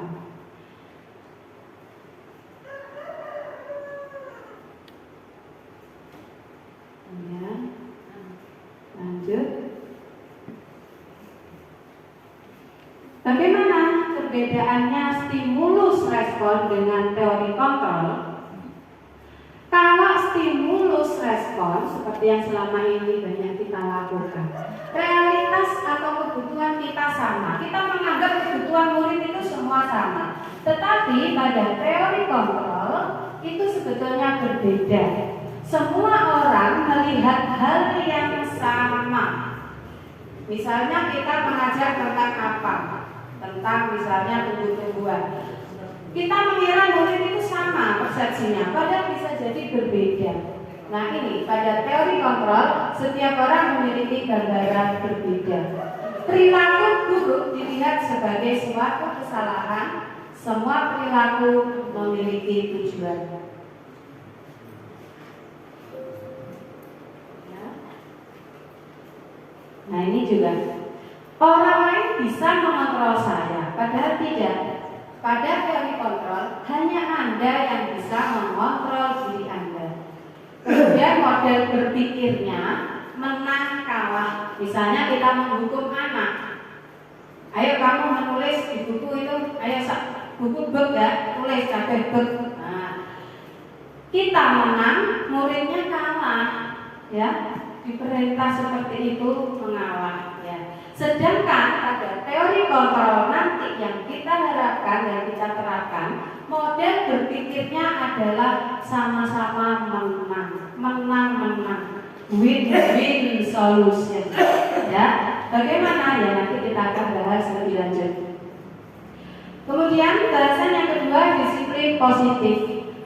Ya, lanjut. Bagaimana perbedaannya stimulus respon dengan teori kontrol? Kalau stimulus respon seperti yang selama ini banyak kita lakukan, realitas atau kebutuhan kita sama. Kita menganggap kebutuhan murid itu semua sama. Tetapi pada teori kontrol itu sebetulnya berbeda. Semua orang melihat hal yang sama. Misalnya kita mengajar tentang apa? Tentang misalnya tumbuh-tumbuhan. Kita mengira murid itu sama persepsinya, padahal bisa jadi berbeda. Nah ini, pada teori kontrol, setiap orang memiliki gambaran berbeda. Perilaku buruk dilihat sebagai suatu kesalahan. Semua perilaku memiliki tujuan. Nah ini juga, orang lain bisa mengontrol saya, padahal tidak. Pada teori kontrol, hanya Anda yang bisa mengontrol diri Anda. Kemudian model berpikirnya menang kalah. Misalnya kita menghukum anak, ayo kamu menulis di buku itu, ayo buku bek ya, tulis kabeh bek. Nah, kita menang, muridnya kalah, ya, diperintah seperti itu mengalah, ya. Sedangkan pada teori kontrol nanti yang kita harapkan dan kita terapkan, model berpikirnya adalah sama-sama menang, win-win solution. Ya, bagaimana ya nanti kita akan bahas lebih lanjut. Kemudian bahasan yang kedua, disiplin positif.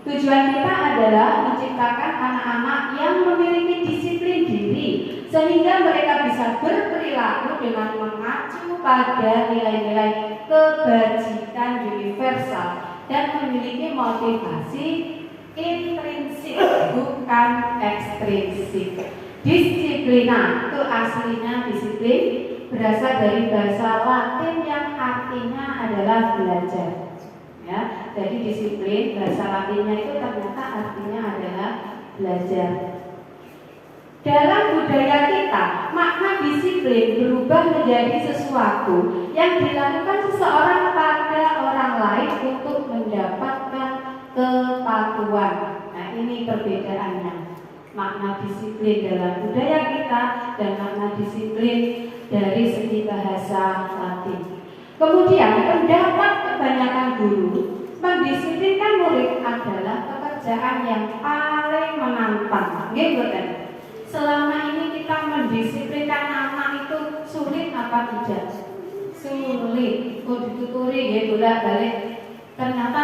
Tujuan kita adalah menciptakan anak-anak yang memiliki disiplin diri sehingga mereka bisa berperilaku dengan mengacu pada nilai-nilai kebajikan universal dan memiliki motivasi intrinsik bukan ekstrinsik. Disiplina itu aslinya disiplin berasal dari bahasa Latin yang artinya adalah belajar. Ya, jadi disiplin bahasa Latinnya itu ternyata artinya adalah belajar. Dalam budaya kita, makna disiplin berubah menjadi sesuatu yang dilakukan seseorang pada orang lain untuk mendapatkan kepatuhan. Nah, ini perbedaannya. Makna disiplin dalam budaya kita dan makna disiplin dari segi bahasa Latin. Kemudian pendapat kebanyakan guru mendisiplinkan murid adalah pekerjaan yang paling menantang. Gitu kan? Selama ini kita mendisiplinkan anak itu sulit apa tidak? Sulit. Dituturi ya bolak-balik. Ternyata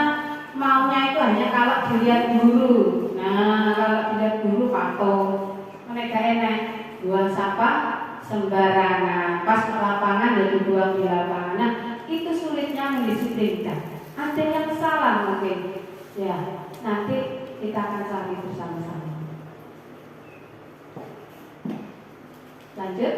maunya itu hanya kalau dilihat guru. Nah, kalau dilihat guru patuh. Mereka enak buang sampah sembarangan, pas ke lapangan dan dibuang di lapangan. Nah, itu sulitnya mendisiplinkan. Ada yang salah mungkin, ya. Nanti kita akan cari bersama-sama. Lanjut.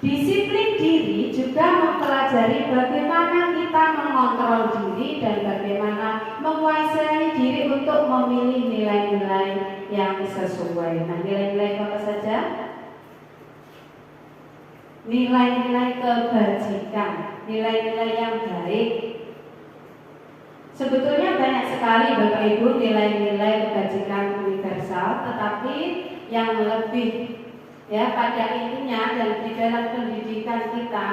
Disiplin diri juga mempelajari bagaimana kita mengontrol diri dan bagaimana menguasai diri untuk memilih nilai-nilai yang sesuai. Nah, nilai-nilai apa saja? Nilai-nilai kebajikan, nilai-nilai yang baik. Sebetulnya banyak sekali Bapak Ibu nilai-nilai kebajikan universal, tetapi yang lebih ya pada intinya dan di dalam pendidikan kita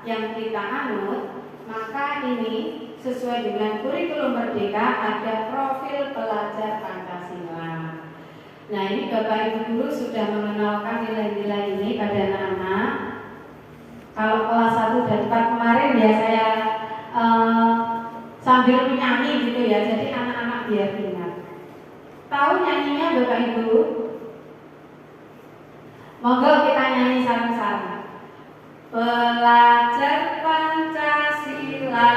yang kita anut, maka ini sesuai dengan kurikulum Merdeka ada profil pelajar Pancasila. Nah, ini Bapak Ibu guru sudah mengenalkan nilai-nilai ini pada anak-anak. Kalau kelas 1 dan 4 kemarin ya saya sambil menyanyi gitu ya, jadi anak-anak biar ingat. Tahu nyanyinya Bapak Ibu? Monggo kita nyanyi sama-sama. Pelajar Pancasila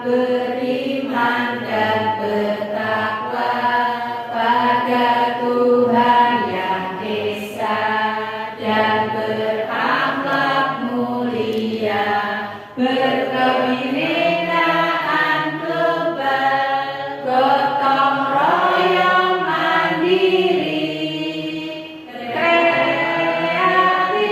beriman dan bertakwa pada Tuhan yang Esa dan berakhlak mulia, berkebinekaan global, gotong royong mandiri, kreatif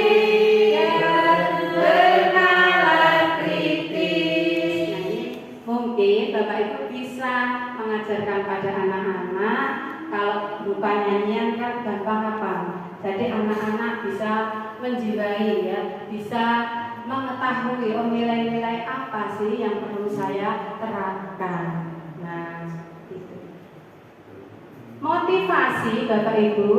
dan bernalar kritis. Mungkin Bapak Ibu bisa mengajarkan pada anak-anak, kalau berupa nyanyian kan gampang apa? Jadi anak-anak bisa menjiwai ya, bisa mengetahui nilai-nilai apa sih yang perlu saya terapkan. Nah, itu. Motivasi Bapak Ibu,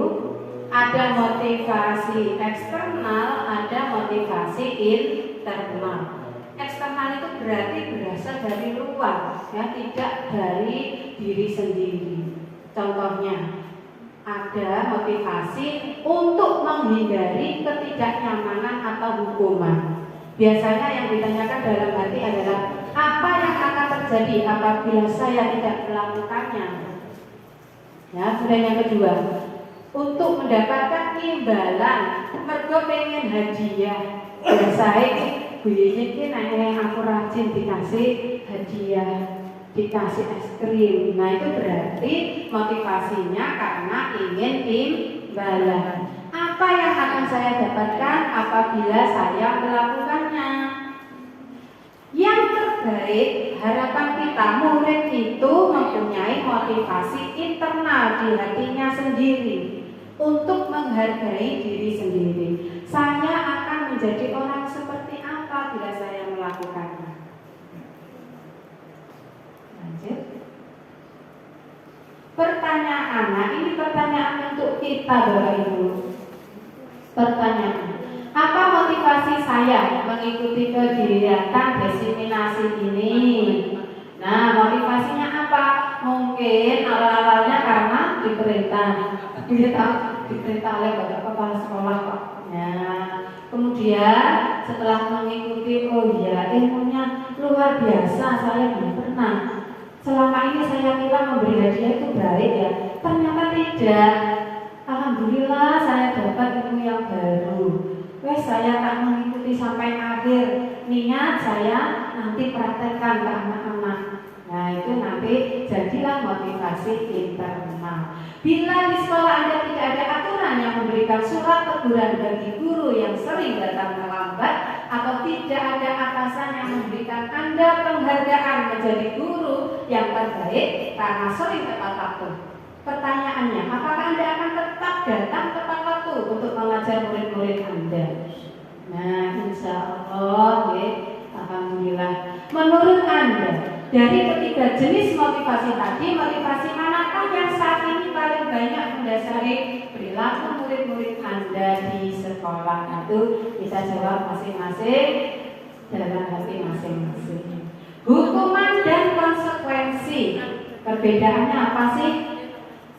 ada motivasi eksternal, ada motivasi internal. Eksternal itu berarti berasal dari luar, ya, tidak dari diri sendiri. Contohnya, ada motivasi untuk menghindari ketidaknyamanan atau hukuman. Biasanya yang ditanyakan dalam hati adalah apa yang akan terjadi apabila saya tidak melakukannya. Ya, kemudian yang kedua, untuk mendapatkan imbalan, mergo pengen hadiah. Biasanya ini nanya aku rajin dikasih hadiah, dikasih es krim. Nah, itu berarti motivasinya karena ingin imbalan. apa yang akan saya dapatkan apabila saya melakukannya. Yang terbaik, harapan kita murid itu mempunyai motivasi internal di hatinya sendiri untuk menghargai diri sendiri. Saya akan menjadi orang seperti apa bila saya melakukannya. Lanjut. Pertanyaan, nah ini pertanyaan untuk kita Bapak Ibu. Pertanyaan, apa motivasi saya mengikuti kegiatan diseminasi ini? Nah, motivasinya apa? Mungkin awal-awalnya karena diperintah oleh Bapak Kepala Sekolah Pak. Nah, kemudian setelah mengikuti, oh iya ilmunya luar biasa, saya belum pernah. Selama ini saya kira memberi hadiah itu baik ya, ternyata tidak. Alhamdulillah saya dapat ilmu yang baru. Wes saya tak mengikuti sampai akhir. Niat saya nanti praktekkan ke anak-anak. Nah itu nanti jadilah motivasi internal. Bila di sekolah Anda tidak ada aturan yang memberikan surat teguran bagi guru yang sering datang terlambat, atau tidak ada atasan yang memberikan Anda penghargaan menjadi guru yang terbaik karena sering tepat waktu. Pertanyaannya, apakah Anda akan tetap datang tepat waktu untuk mengajar murid-murid Anda? Nah, insya Allah, ya, alhamdulillah. Menurut Anda, dari ketiga jenis motivasi tadi, motivasi manakah yang saat ini paling banyak mendasari perilaku murid-murid Anda di sekolah? Itu bisa jawab masing-masing dalam hati masing-masing. Hukuman dan konsekuensi, perbedaannya apa sih?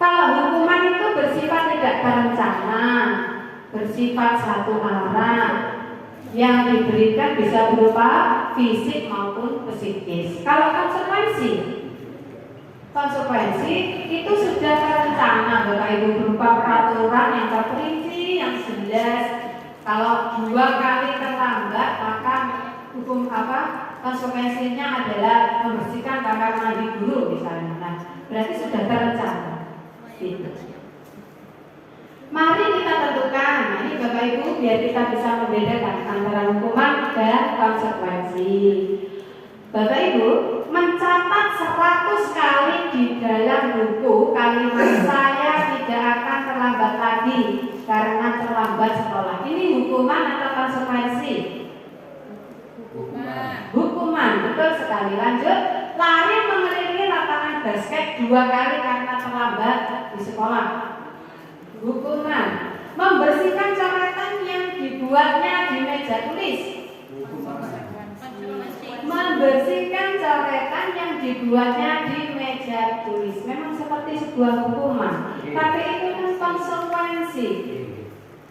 Kalau hukuman itu bersifat tidak terencana, bersifat satu arah, yang diberikan bisa berupa fisik maupun psikis. Kalau konsekuensi itu sudah terencana Bapak Ibu, berupa peraturan yang terperinci, yang jelas. Kalau 2 kali terlambat maka hukum konsekuensinya adalah membersihkan kamar mandi guru misalnya. Nah, berarti sudah terencana. Mari kita tentukan, ini Bapak Ibu biar kita bisa membedakan antara hukuman dan konsekuensi. Bapak Ibu mencatat 100 kali di dalam buku kalimat saya tidak akan terlambat lagi karena terlambat sekolah. Ini hukuman atau konsekuensi? Hukuman, betul sekali. Lanjut, lari mengelilingi lapangan basket 2 kali karena terlambat di sekolah. Hukuman, membersihkan coretan yang dibuatnya di meja tulis. Membersihkan coretan yang dibuatnya di meja tulis. Memang seperti sebuah hukuman, tapi itu kan konsekuensi.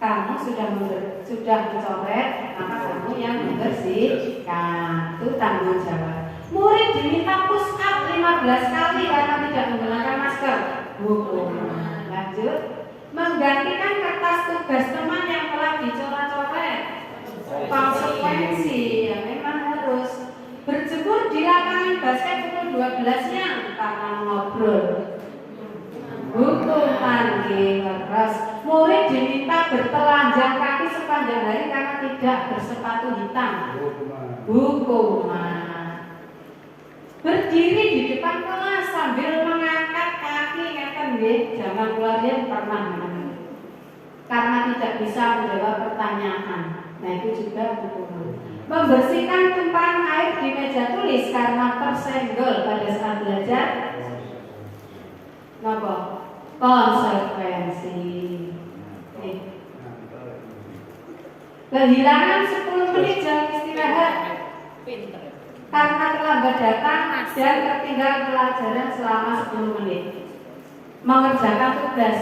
Kamu sudah mencoret, maka kamu yang membersihkan. Itu tanggung jawab. Murid diminta push up 15 kali karena tidak menggunakan masker. Hukuman. Lanjut, menggantikan kertas tugas teman yang telah dicoret-coret. Konsekuensi, ya memang harus. Berjemur di lapangan basket pukul 12 karena ngobrol. Hukuman keras. Murid diminta bertelanjang kaki sepanjang hari karena tidak bersepatu hitam. Hukuman. Berdiri di depan kelas sambil mengangkat kaki zaman keluarga pernah karena tidak bisa menjawab pertanyaan. Nah itu juga hukuman. Membersihkan tumpahan air di meja tulis karena tersenggol pada saat belajar. Kenapa? Konsekuensi. Kehilangan 10 menit jam istirahat karena terlambat datang dan tertinggal pelajaran selama 10 menit. Mengerjakan tugas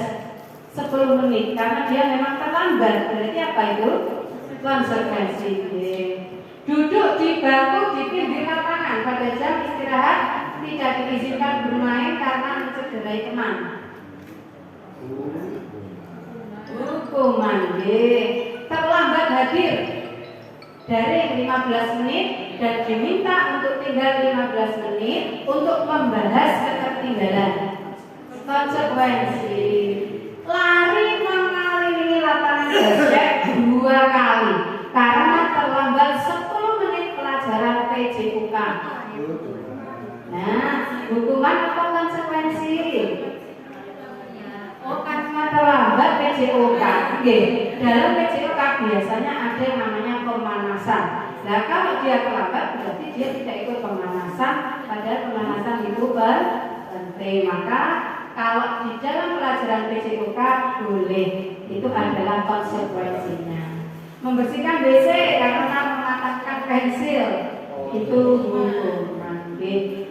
10 menit karena dia memang terlambat. Berarti apa itu? Konsekuensi. Duduk di bangku di pinggir lapangan pada jam istirahat tidak diizinkan bermain karena mencederai teman. Hukuman. Terlambat hadir dari 15 menit dan diminta untuk tinggal 15 menit untuk membahas ketertinggalan. Konsekuensi. Lari mengelilingi lapangan Oke, dalam PJOK biasanya ada yang namanya pemanasan. Nah, kalau dia terlambat berarti dia tidak ikut pemanasan, padahal pemanasan itu penting. Maka kalau di dalam pelajaran PJOK boleh, itu adalah konsekuensinya. Membersihkan WC karena mematahkan pensil itu hukuman.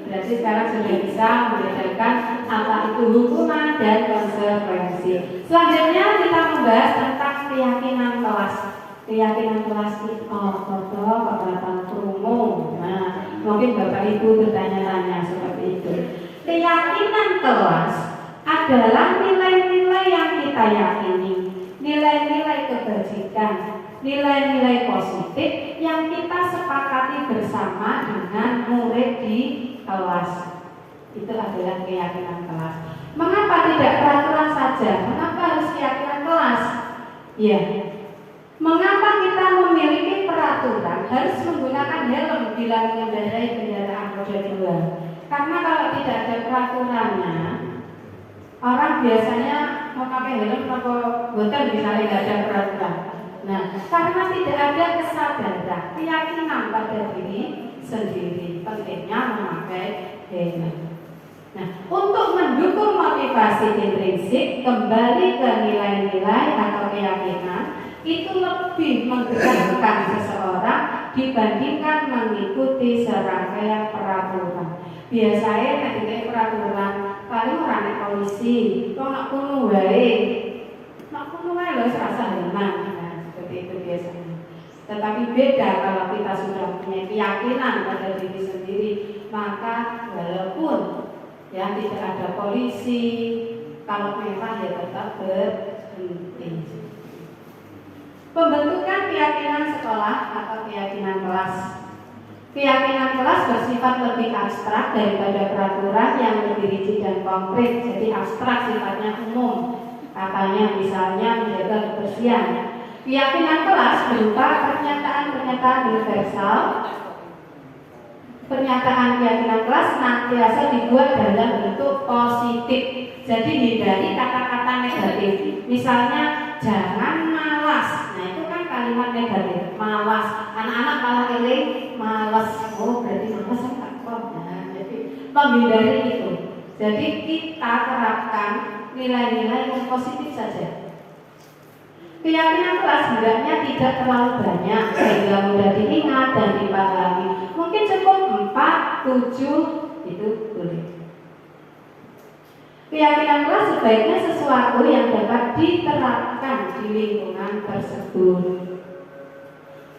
Berarti sekarang sudah bisa membedakan apa itu hukuman dan konsekuensi. Selanjutnya kita membahas tentang keyakinan kelas. Keyakinan kelas itu kekuatan krungu. Nah, mungkin Bapak Ibu bertanya-tanya seperti itu. Keyakinan kelas adalah nilai-nilai yang kita yakini, nilai-nilai kebajikan, nilai-nilai positif yang kita sepakati bersama dengan murid di kelas. Itu adalah keyakinan kelas. Mengapa tidak peraturan saja? Mengapa harus keyakinan kelas? Ya, mengapa kita memiliki peraturan harus menggunakan helm bila mengendarai kendaraan roda 2? Karena kalau tidak ada peraturannya, orang biasanya mau pakai helm atau boten misalnya tidak ada peraturan. Nah, karena tidak ada kesadaran, keyakinan pada diri sendiri pentingnya memakai helm. Nah, untuk mendukung motivasi intrinsik kembali ke nilai-nilai atau keyakinan itu lebih menggerakkan seseorang dibandingkan mengikuti serangkaian peraturan. Biasanya ketika peraturan paling orang naik polisi, kok nak kuno wae, lo serasa helman, nah, seperti itu biasanya. Tetapi beda kalau kita sudah punya keyakinan pada diri sendiri, maka walaupun ya tidak ada polisi, kalau merah ya tetap berhenti. Pembentukan keyakinan sekolah atau keyakinan kelas. Keyakinan kelas bersifat lebih abstrak daripada peraturan yang lebih rigid dan konkret. Jadi abstrak sifatnya umum. Katanya misalnya menjaga kebersihan. Keyakinan kelas berupa pernyataan-pernyataan universal. Pernyataan keyakinan kelas senantiasa dibuat dalam bentuk positif. Jadi hindari kata-kata negatif. Misalnya jangan malas. Nah itu kan kalimat negatif. Malas. Anak-anak malah pilih malas. Oh berarti malas enggak kok. Nah jadi menghindari itu. Jadi kita terapkan nilai-nilai yang positif saja. Keyakinan kelas hendaknya tidak terlalu banyak sehingga mudah diingat dan dipahami. Mungkin cukup 4, 7 itu boleh. Keyakinan kelas sebaiknya sesuatu yang dapat diterapkan di lingkungan tersebut.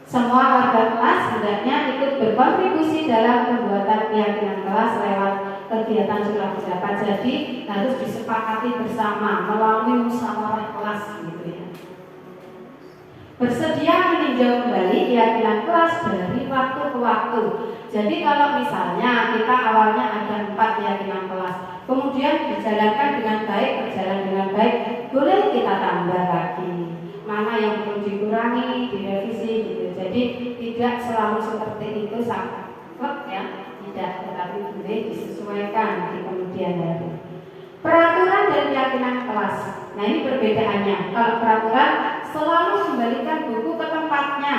Semua warga kelas hendaknya ikut berkontribusi dalam pembuatan keyakinan kelas lewat kegiatan surah pendapat. Jadi harus disepakati bersama melalui musyawarah kelas gitu ya. Bersedia meninjau kembali keyakinan kelas dari waktu ke waktu. Jadi kalau misalnya kita awalnya ada 4 keyakinan kelas, kemudian dijalankan dengan baik, berjalan dengan baik, boleh kita tambah lagi. Mana yang perlu dikurangi, direvisi gitu. Jadi tidak selalu seperti itu sangat ya, tidak, tetapi boleh disesuaikan di kemudian hari. Peraturan dan keyakinan kelas. Nah ini perbedaannya. Kalau peraturan selalu kembalikan buku ke tempatnya.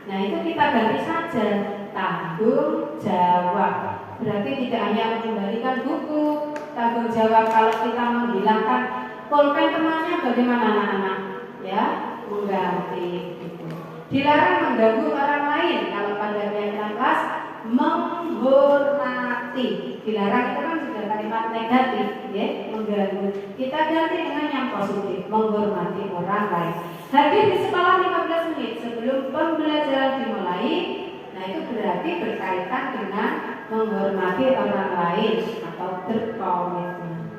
Nah itu kita ganti saja tanggung jawab. Berarti tidak hanya mengembalikan buku, tanggung jawab kalau kita menghilangkan pulpen temannya bagaimana anak-anak? Ya, mengganti. Gitu. Dilarang mengganggu orang lain. Kalau pada keyakinan kelas menghormati. Dilarang itu kan sudah kalimat negatif, ya, mengganggu. Kita ganti dengan yang positif, menghormati orang lain. Hadir di sekolah 15 menit sebelum pembelajaran dimulai. Nah itu berarti berkaitan dengan menghormati orang lain atau berkomitmen.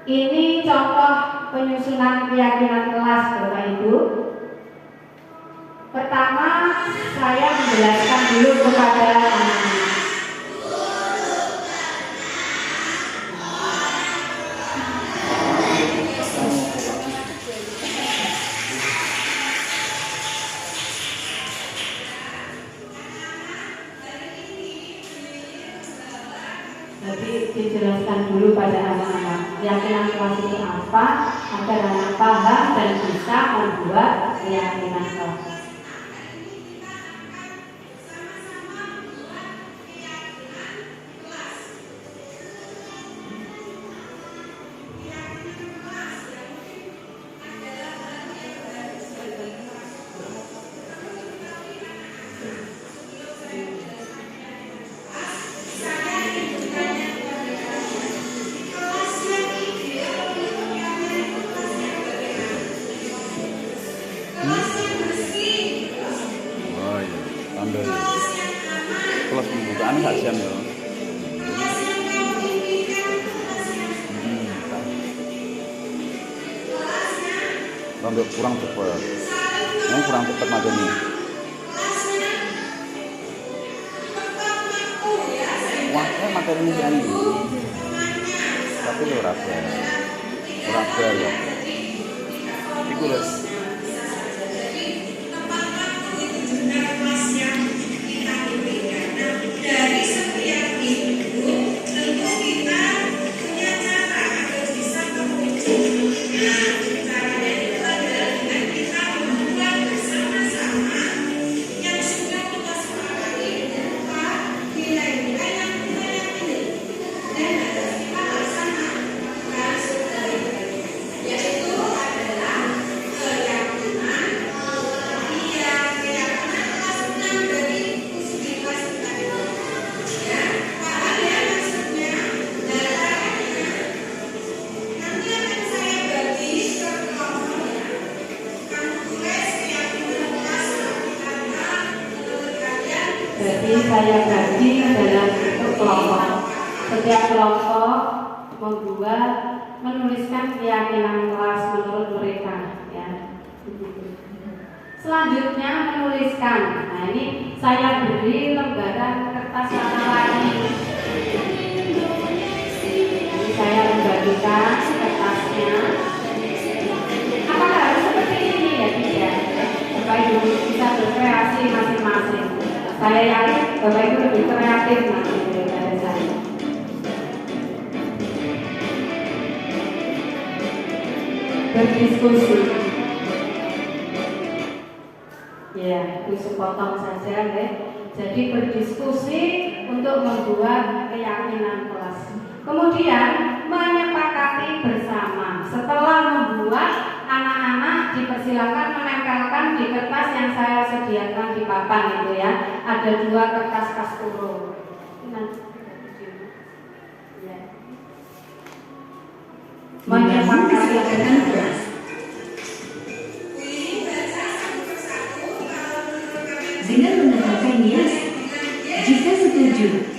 Ini contoh penyusunan keyakinan kelas Bapak Ibu. Pertama, saya menjelaskan dulu kepada anak-anak. Jadi dijelaskan dulu pada anak-anak. Keyakinan kelas itu apa? Agar anak paham dan bisa membuat keyakinan kelas. Oh iya, tambah ya. Kelas pembukaan gak jam ya. Tambah kurang cepat. Yang kurang cepat macamnya. Wah, materi ini kan tapi lo rasa ya. Iku lho. Jadi saya bagi dalam bentuk kelompok. Setiap kelompok membuat menuliskan keyakinan kelas menurut mereka. Ya. Selanjutnya menuliskan. Nah ini saya beri lembaran kertas warna lagi. Ini saya membagikan kertasnya. Apakah harus seperti ini ya tidak? Bapak Ibu bisa berkreasi masing-masing. Saya yakin Bapak Ibu lebih kreatif nanti daripada saya. Berdiskusi. Ya, itu sepotong saja deh. Jadi berdiskusi untuk membuat keyakinan kelas. Kemudian menyepakati bersama. Setelah membuat, anak-anak dipersilakan menempelkan di kertas yang saya sediakan di papan itu ya. Ada 2 kertas kasturo. Ya. Menyepakati dengan kelas. Dengan mengatakan yes jika setuju.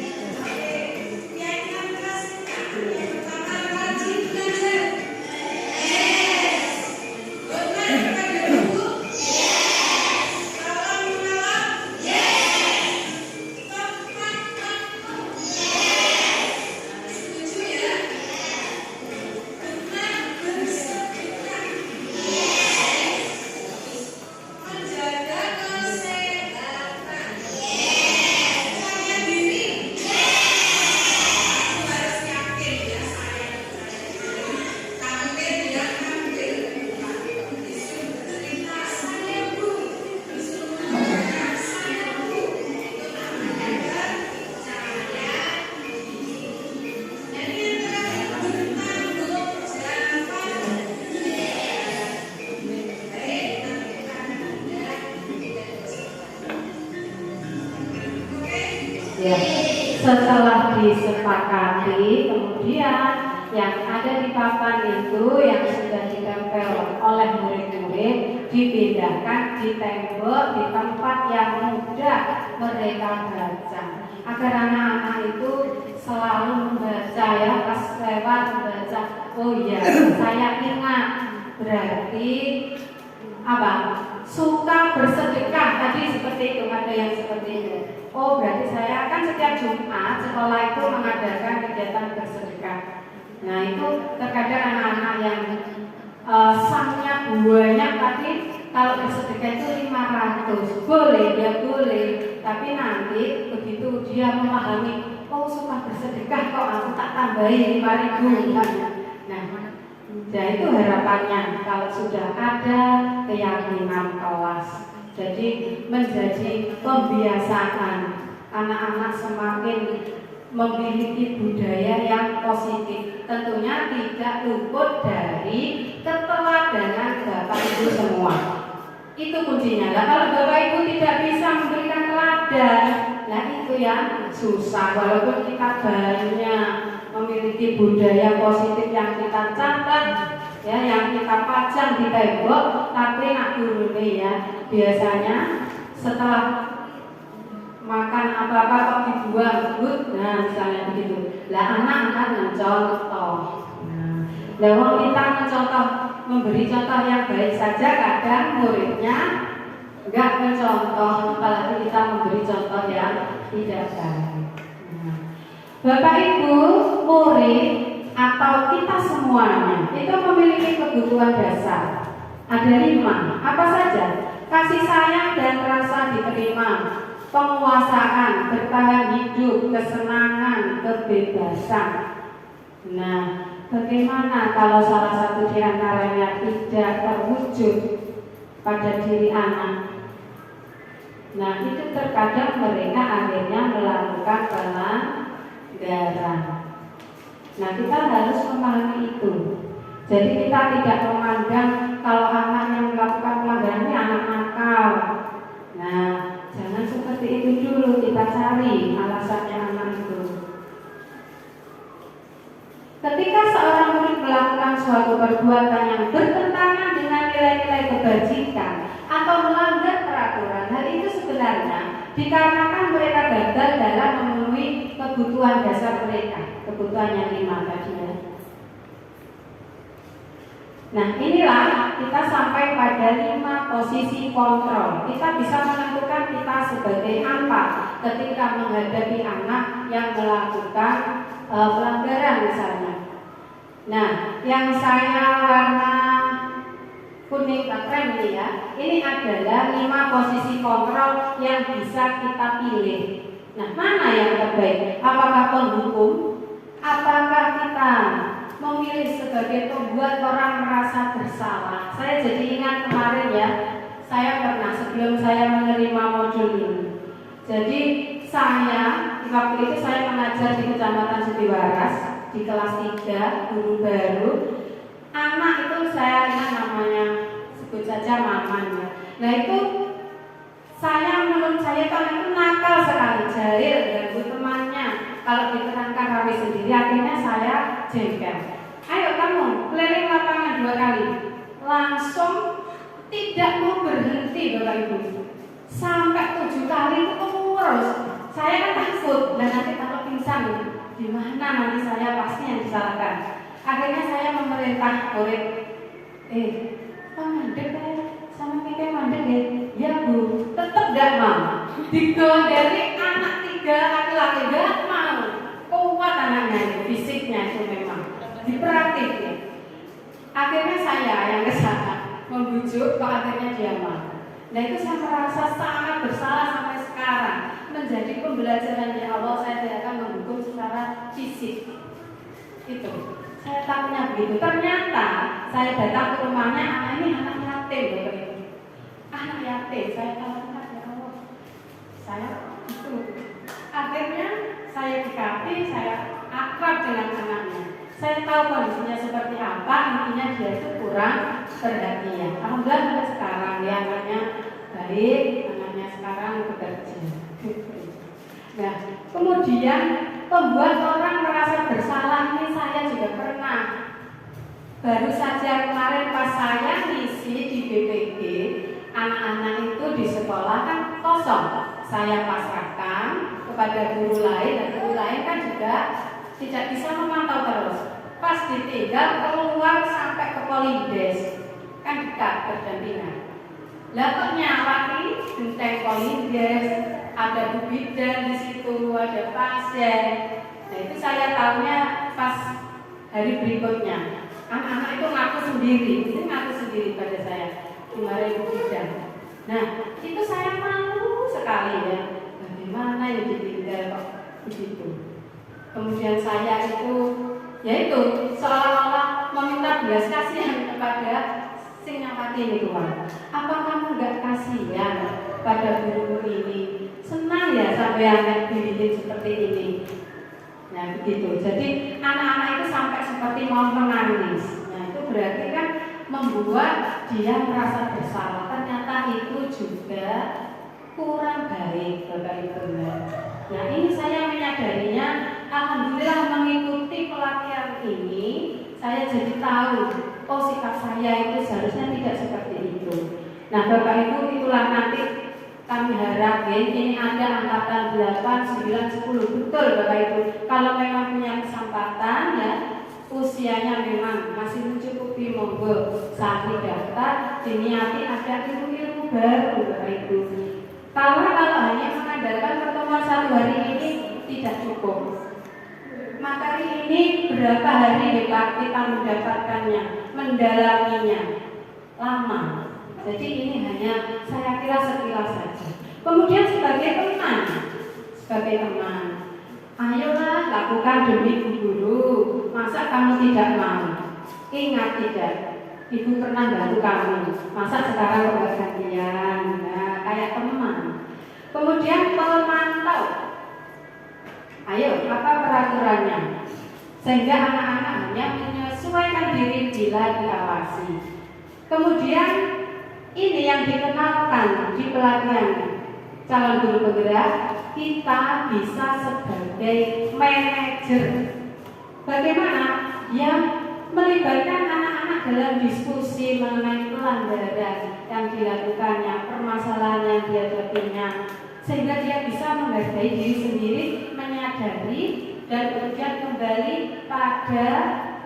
Ya, setelah disepakati, kemudian yang ada di papan itu yang sudah ditempel oleh murid-murid dipindahkan di tembok di tempat yang mudah mereka baca, agar anak-anak itu selalu membaca ya, pas lewat membaca. Oh iya, saya ingat, berarti apa? Suka bersedekah tadi seperti itu, ada yang seperti itu. Oh berarti saya kan setiap Jumat sekolah itu mengadakan kegiatan bersedekah. Nah itu terkadang anak-anak yang sangnya banyak, tapi kalau bersedekah itu 500 boleh, ya boleh. Tapi nanti begitu dia memahami, oh suka bersedekah kok aku tak tambahin 5.000 misalnya. Nah Ya itu harapannya kalau sudah ada keyakinan kelas. Jadi menjadi pembiasaan anak-anak semakin memiliki budaya yang positif. Tentunya tidak luput dari keteladanan Bapak Ibu semua. Itu kuncinya. Nah, kalau Bapak Ibu tidak bisa memberikan teladan, nah itu yang susah. Walaupun kita banyak memiliki budaya positif yang kita catat, ya, yang kita pajang di tembok, tapi nak guru nih ya, biasanya setelah makan apa-apa kok dibuang, nah misalnya begitu. Lah anak akan mencontoh. Nah, kita mencontoh, memberi contoh yang baik saja, kadang muridnya enggak mencontoh, apalagi kita memberi contoh yang tidak baik. Bapak Ibu, murid atau kita semuanya itu memiliki kebutuhan dasar. Ada 5. Apa saja? Kasih sayang dan rasa diterima, penguasaan, bertahan hidup, kesenangan, kebebasan. Nah, bagaimana kalau salah satu di antaranya tidak terwujud pada diri anak? Nah, itu terkadang mereka akhirnya melakukan pelanggaran. Nah, kita harus memahami itu. Jadi kita tidak memandang kalau anak yang melakukan pelanggaran ini anak nakal. Nah, jangan seperti itu dulu, kita cari alasannya anak itu. Ketika seorang murid melakukan suatu perbuatan yang bertentangan dengan nilai-nilai kebajikan atau melanggar peraturan, hal itu sebenarnya dikarenakan mereka gagal dalam memenuhi kebutuhan dasar mereka, kebutuhan yang 5 tadi ya. Nah, inilah kita sampai pada 5 posisi kontrol. Kita bisa menentukan kita sebagai apa ketika menghadapi anak yang melakukan pelanggaran misalnya. Nah, yang saya warna kuning krem ini ya, ini adalah 5 posisi kontrol yang bisa kita pilih. Nah, mana yang terbaik? Apakah penghukum? Apakah kita memilih sebagai pembuat orang merasa bersalah? Saya jadi ingat kemarin ya, saya pernah sebelum saya menerima modul ini. Jadi saya waktu itu saya mengajar di Kecamatan Sudiwaras di kelas 3, guru baru. Anak itu saya ingat namanya, sebut saja Maman ya. Nah itu menurut saya kalau itu nakal sekali, jahil, ganggu temannya. Kalau diterangkan kami sendiri, akhirnya saya jengkel. Ayo kamu keliling lapangan 2 kali, langsung tidak mau berhenti Bapak Ibu. Sampai 7 kali itu terus. Saya kan takut, dan nanti kalau pingsan gimana nanti saya pasti yang disalahkan. Akhirnya saya memerintah murid, mandek ya, sama kita mandek ya. Ya Bu, tetap gak mau. Digondeli anak 3 laki-laki gak mau. Kuat anaknya, fisiknya itu memang diperhatiin ya. Akhirnya saya yang kesana membujuk, kok akhirnya dia mau. Nah itu saya merasa sangat bersalah sampai sekarang. Menjadi pembelajaran di awal, saya tidak akan menghukum secara fisik. Itu saya takutnya begitu. Ternyata saya datang ke rumahnya, anak ini anak yatim Bapak Ibu. Anak yatim, saya tahu ya Allah. Saya itu. Akhirnya saya dekati, saya akrab dengan anaknya. Saya tahu kondisinya seperti apa, intinya dia itu kurang perhatian. Alhamdulillah sampai sekarang dia anaknya baik, anaknya sekarang bekerja. Nah, kemudian membuat orang merasa bersalah ini saya juga pernah. Baru saja kemarin pas saya ngisi di BPG, anak-anak itu di sekolah kan kosong. Saya pasrahkan kepada guru lain, dan guru lain kan juga tidak bisa memantau terus. Pas ditinggal keluar sampai ke Polindes, kan dekat berdampingan. Lah kok nyawati genteng Polindes, ada Bu Bidan di situ, ada pasien. Nah itu saya tahunya pas hari berikutnya. Anak-anak itu ngaku sendiri pada saya, dimarahin Bu Bidan. Nah itu saya malu sekali ya. Bagaimana yang ditinggal kok begitu. Kemudian saya itu yaitu seolah-olah meminta belas kasihan kepada sing nyapati ini Tuhan. Apa kamu nggak kasihan pada gurumu ini? Senang ya sampai anak dirinya seperti ini. Nah begitu. Jadi anak-anak itu sampai seperti mau menangis. Nah itu berarti kan membuat dia merasa bersalah. Ternyata itu juga kurang baik Bapak Ibu. Nah ini saya menyadarinya, alhamdulillah mengikuti pelatihan ini, saya jadi tahu, oh sikap saya itu seharusnya tidak seperti itu. Nah Bapak Ibu, itulah nanti kami harap ya, ini ada angkatan 8, 9, 10, betul Bapak Ibu. Kalau memang punya kesempatan ya, usianya memang masih mencukupi, monggo saat daftar, diniati ada ilmu-ilmu baru Bapak Ibu. Kalau hanya mengandalkan pertemuan satu hari ini tidak cukup. Materi ini berapa hari kita mendapatkannya, mendalaminya, lama. Jadi ini hanya saya kira sekilas saja. Kemudian sebagai teman, ayolah lakukan demi guru. Masa kamu tidak mau? Ingat tidak, ibu pernah bantu kamu. Masa sekarang bergantian? Nah, kayak teman. Kemudian pemantau. Ayo, apa peraturannya? Sehingga anak-anak hanya menyesuaikan diri bila diawasi. Kemudian ini yang dikenalkan di pelatihan calon guru penggerak, kita bisa sebagai manajer. Bagaimana? Yang melibatkan anak-anak dalam diskusi mengenai pelanggaran yang dilakukannya, permasalahan yang dihadapinya, sehingga dia bisa menghargai diri sendiri, menyadari dan kemudian kembali pada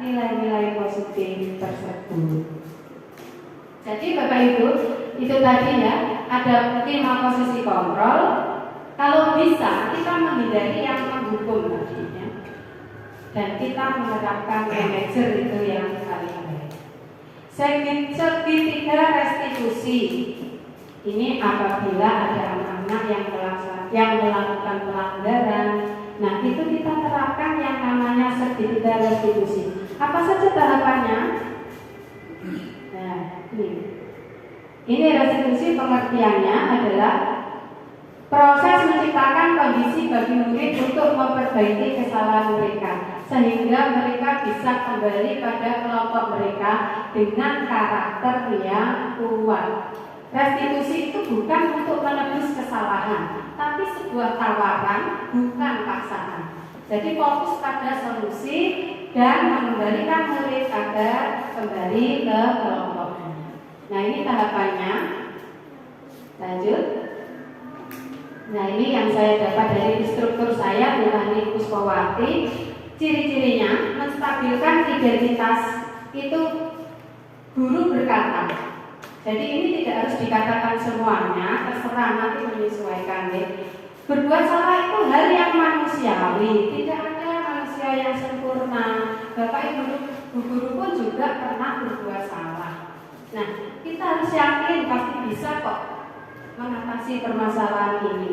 nilai-nilai positif tersebut. Jadi Bapak Ibu, itu tadi ya, ada 5 posisi kontrol. Kalau bisa kita menghindari yang menghukum tadi ya, dan kita menerapkan manajer itu yang paling baik. Segitiga restitusi. Ini apabila ada anak-anak yang melakukan pelanggaran, nah itu kita terapkan yang namanya segitiga restitusi. Apa saja tahapannya? Nah, ini restitusi pengertiannya adalah proses menciptakan kondisi bagi murid untuk memperbaiki kesalahan mereka, sehingga mereka bisa kembali pada kelompok mereka dengan karakter yang kuat. Restitusi itu bukan untuk menebus kesalahan, tapi sebuah tawaran, bukan paksaan. Jadi fokus pada solusi dan mengembalikan murid agar kembali ke kelompoknya. Nah ini tahapannya. Lanjut. Nah ini yang saya dapat dari instruktur saya, Bu Ani Puspawati. Ciri-cirinya menstabilkan identitas itu guru berkata. Jadi ini tidak harus dikatakan semuanya, terserah nanti menyesuaikan ya. Berbuat salah itu hal yang manusiawi, tidak ada manusia yang sempurna. Bapak Ibu guru pun juga pernah berbuat salah. Nah, kita harus yakin pasti bisa kok mengatasi permasalahan ini.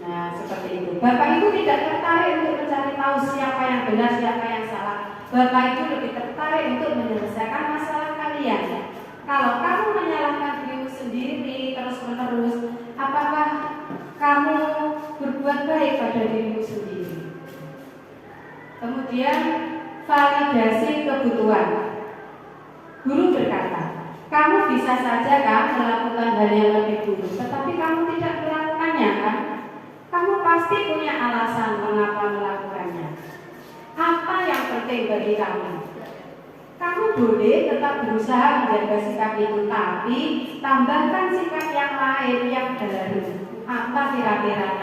Nah, seperti itu. Bapak Ibu tidak tertarik untuk mencari tahu siapa yang benar, siapa yang salah. Bapak Ibu lebih tertarik untuk menyelesaikan masalah kalian. Kalau kamu menyalahkan dirimu sendiri terus-menerus, apakah kamu berbuat baik pada dirimu sendiri? Kemudian validasi kebutuhan. Guru berkata, kamu bisa saja kan melakukan hal yang lebih buruk, tetapi kamu tidak melakukannya kan? Kamu pasti punya alasan mengapa melakukannya. Apa yang penting bagi kamu? Kamu boleh tetap berusaha menjaga sikap itu, tapi tambahkan sikap yang lain yang baru. Apa kira-kira?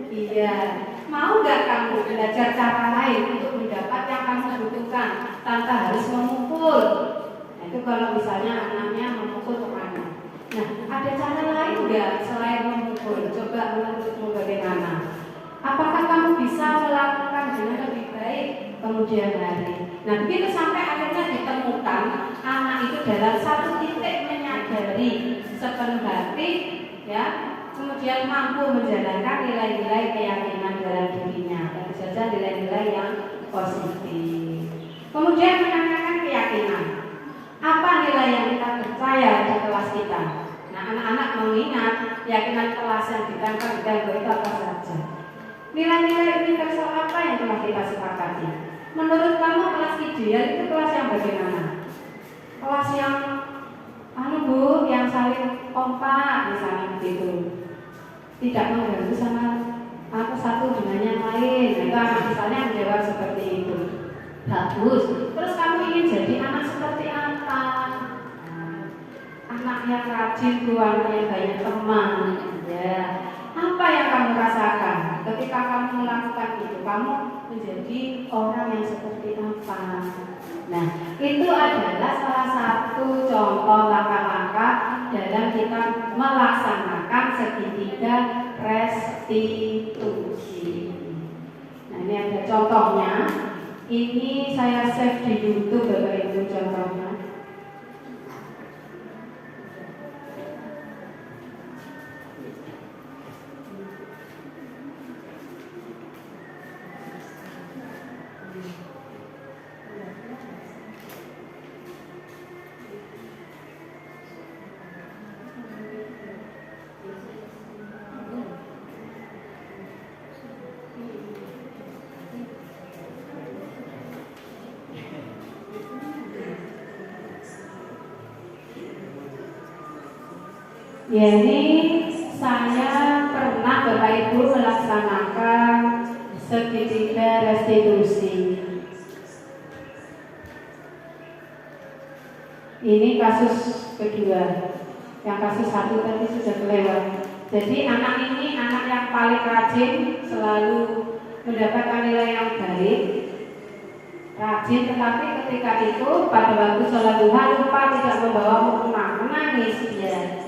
Iya, mau nggak kamu belajar cara lain untuk mendapat yang kamu butuhkan tanpa harus memukul? Nah, itu kalau misalnya anaknya memukul kemana? Nah, ada cara lain nggak selain memukul? Coba menurutmu bagaimana? Apakah kamu bisa melakukan dengan lebih baik kemudian hari? Nah, begitu sampai akhirnya ditemukan anak itu dalam satu titik menyadari sepenuh hati, ya, kemudian mampu menjalankan nilai-nilai keyakinan dalam dirinya, tentu saja nilai-nilai yang positif. Kemudian menanyakan keyakinan. Apa nilai yang kita percaya di kelas kita? Nah, anak-anak mengingat keyakinan kelas yang ditempel di tembok itu apa saja. Nilai-nilai universal apa yang telah kita sepakati? Menurut kamu kelas ideal itu kelas yang bagaimana? Kelas yang Bu, yang saling kompak misalnya begitu, tidak mengganggu sama satu dengan yang lain. Nah, itu anak misalnya menjawab seperti itu. Bagus. Terus kamu ingin jadi anak seperti apa? Anak yang rajin, anak yang banyak teman. Ya. Apa yang kamu rasakan ketika kamu melakukan itu? Kamu menjadi orang yang seperti apa? Nah, itu adalah salah satu contoh langkah-langkah dalam kita melaksanakan segitiga restitusi. Nah, ini ada contohnya. Ini saya save di YouTube Bapak Ibu contohnya. Ya, ini saya pernah Bapak Ibu melaksanakan segitiga restitusi. Ini kasus kedua. Yang kasus satu tadi sudah kelewat. Jadi anak ini anak yang paling rajin, selalu mendapatkan nilai yang baik. Rajin, tetapi ketika itu pada waktu sholat duha lupa tidak membawa mukena, menangis dia.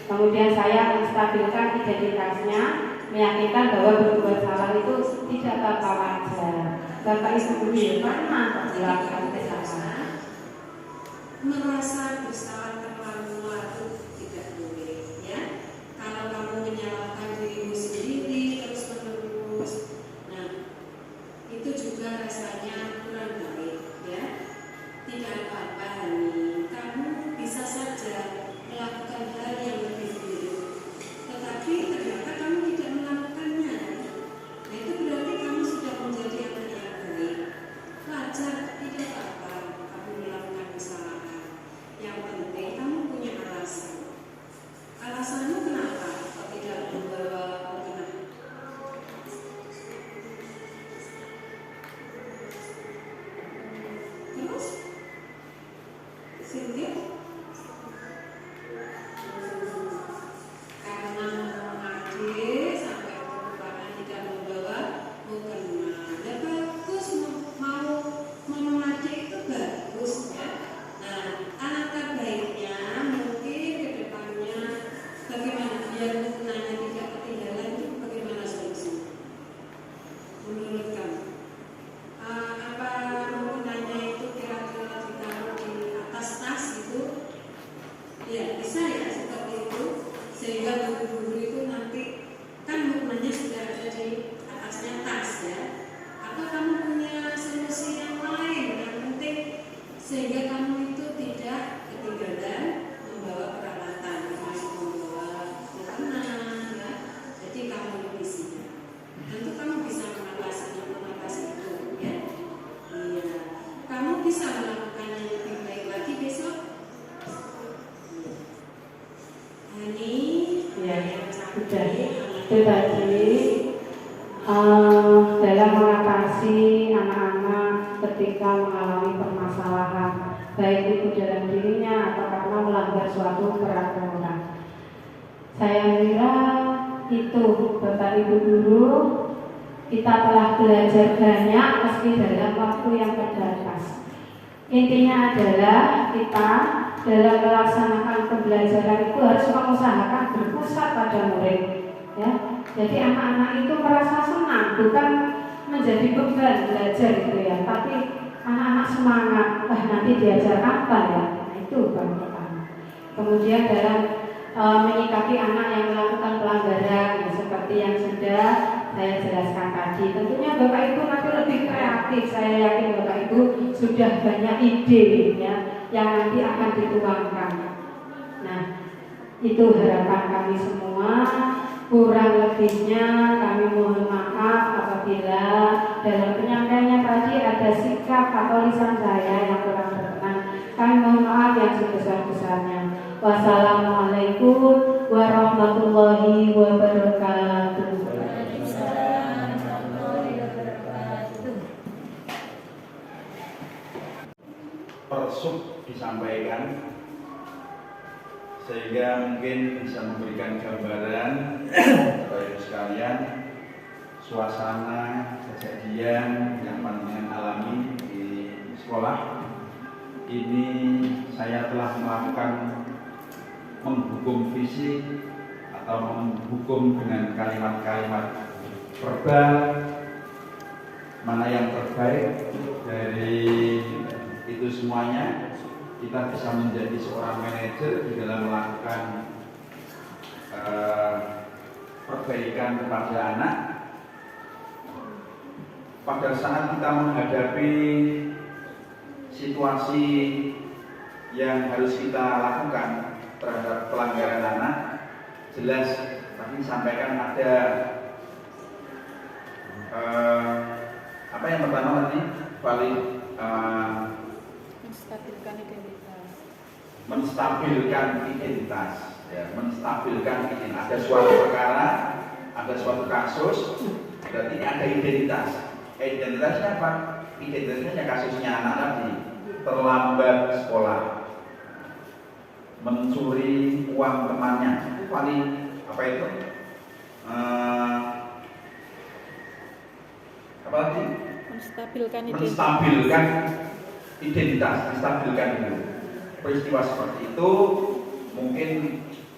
Kemudian saya menstabilkan identitasnya, meyakinkan bahwa berbuat salah itu tidak apa-apa wajar. Bapak Ibu guru pernah melakukan kesalahan. Merasa bersalah terlalu larut tidak boleh, ya. Kalau kamu menyalahkan dirimu sendiri terus-menerus, nah itu juga rasanya kurang baik, ya. Tidak apa-apa, Hani. Kamu bisa saja melakukan hal yang lebih buruk, tetapi ternyata kamu tidak melakukannya. Nah, itu berarti kamu sudah menjadi anak yang baik. Wajar, tidak apa-apa kamu melakukan kesalahan. Yang penting kamu punya alasan. Alasanmu kenapa kau tidak membawa mukena? Terus, Cynthia? Karena adik sampai merupakan tidak membawa mukena. Ya bagus, mau adik itu bagus, ya. Nah, alangkah baiknya mungkin ke depannya bagaimana biar mukenanya tidak ketinggalan, itu bagaimana solusinya? Menurut kamu? Apa mukenanya itu kira-kira ditaruh di atas tas itu? Ya, bisa ya seperti itu, sehingga guru-guru itu nanti kan mukenanya sudah ada di atasnya tas, ya. Atau kamu punya solusi yang lain yang penting sehingga kamu itu tidak ketinggalan membawa peralatan, termasuk membawa mukena, ya. Jadi kamu lebih siap. Tentu kamu bisa mengatasi itu, ya. Iya. Kamu bisa melakukan yang lebih baik lagi besok. Hani, Ya, yang sudah. cantik, Itu tadi dalam mengatasi anak-anak ketika mengalami permasalahan, baik itu dalam dirinya atau karena melanggar suatu peraturan. Saya kira itu Bapak Ibu guru, kita telah belajar banyak meski dalam waktu yang terbatas. Intinya adalah kita dalam melaksanakan pembelajaran itu harus mengusahakan berpusat pada murid, ya. Jadi anak-anak itu merasa senang, bukan menjadi beban belajar gitu ya, tapi anak-anak semangat, nanti diajar apa ya. Nah, itu baru pertama. Kemudian dalam menyikapi anak yang melakukan pelanggaran, ya, seperti yang sudah saya jelaskan tadi. tadi. Tentunya Bapak Ibu nanti lebih kreatif. Saya yakin Bapak Ibu sudah banyak ide ya yang nanti akan dituangkan. Nah, itu harapan kami semua. Kurang lebihnya kami mohon maaf apabila dalam penyampaiannya tadi ada sikap atau lisan saya yang kurang berkenan. Kami mohon maaf yang sebesar-besarnya. Wassalamualaikum warahmatullahi wabarakatuh. Persub disampaikan sehingga mungkin bisa memberikan gambaran Bapak Ibu sekalian suasana kejadian yang panjenengan alami di sekolah. Ini saya telah melakukan menghukum fisik atau menghukum dengan kalimat-kalimat verbal mana yang terbaik dari itu semuanya. Kita bisa menjadi seorang manajer di dalam melakukan perbaikan kepada anak. Pada saat kita menghadapi situasi yang harus kita lakukan terhadap pelanggaran anak, jelas tadi disampaikan ada apa yang pertama tadi menstabilkan identitas, ya, menstabilkan identitas. Ada suatu perkara, ada suatu kasus, berarti ada identitas. Identitasnya apa? Identitasnya kasusnya anak tadi terlambat sekolah, mencuri uang temannya, itu paling apa itu? Apa lagi? Menstabilkan identitas, menstabilkan itu. Peristiwa seperti itu mungkin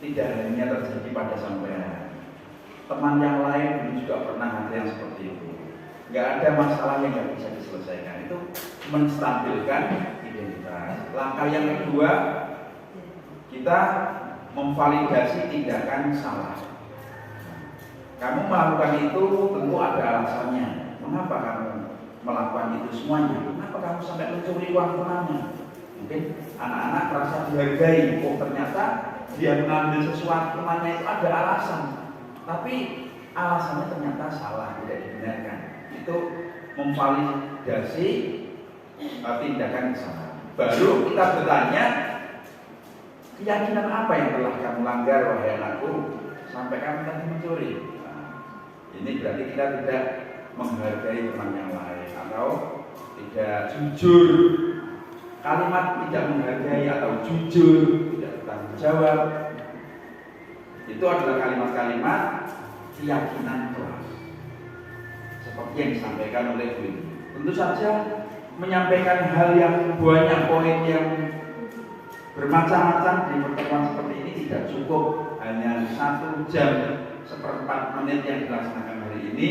tidak hanya terjadi pada sampean, teman yang lain juga pernah ada yang seperti itu. Nggak ada masalah yang nggak bisa diselesaikan. Itu menstabilkan identitas. Langkah yang kedua, kita memvalidasi tindakan salah. Kamu melakukan itu tentu ada alasannya. Mengapa kamu melakukan itu semuanya? Kenapa kamu sampai mencuri uang temannya? Mungkin anak-anak merasa dihargai. Oh, ternyata dia mengambil sesuatu temannya itu ada alasan, tapi alasannya ternyata salah, tidak dibenarkan. Itu memvalidasi tindakan kesalahan. Baru kita bertanya, keyakinan apa yang telah kamu langgar wahai anakku sampai kamu tadi mencuri? Nah, ini berarti kita tidak menghargai teman yang lain atau tidak jujur. Kalimat tidak menghargai atau jujur, tidak bertanggung jawab, itu adalah kalimat-kalimat keyakinan keras, seperti yang disampaikan oleh Bu. Tentu saja menyampaikan hal yang banyak, poin yang bermacam-macam di pertemuan seperti ini tidak cukup hanya 1 jam 1/4 menit yang dilaksanakan hari ini.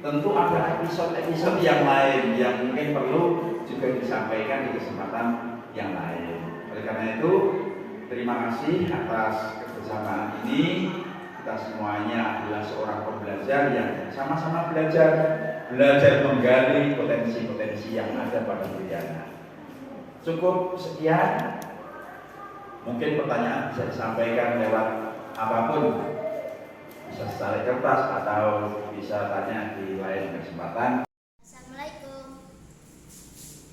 Tentu ada episode-episode yang lain yang mungkin perlu juga disampaikan di kesempatan yang lain. Oleh karena itu, terima kasih atas kebersamaan ini. Kita semuanya adalah seorang pembelajar yang sama-sama belajar menggali potensi-potensi yang ada pada diri anak. Cukup sekian. Mungkin pertanyaan bisa disampaikan lewat apapun. Bisa secara kertas atau bisa tanya di lain kesempatan. Assalamualaikum.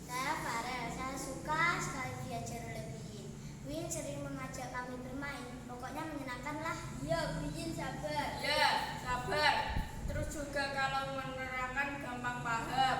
Saya Farel. Saya suka sekali diajar oleh Biin. Biin sering mengajak kami bermain. Pokoknya menyenangkan lah. Iya, Biin sabar. Ya, sabar. Terus juga kalau menerangkan gampang paham.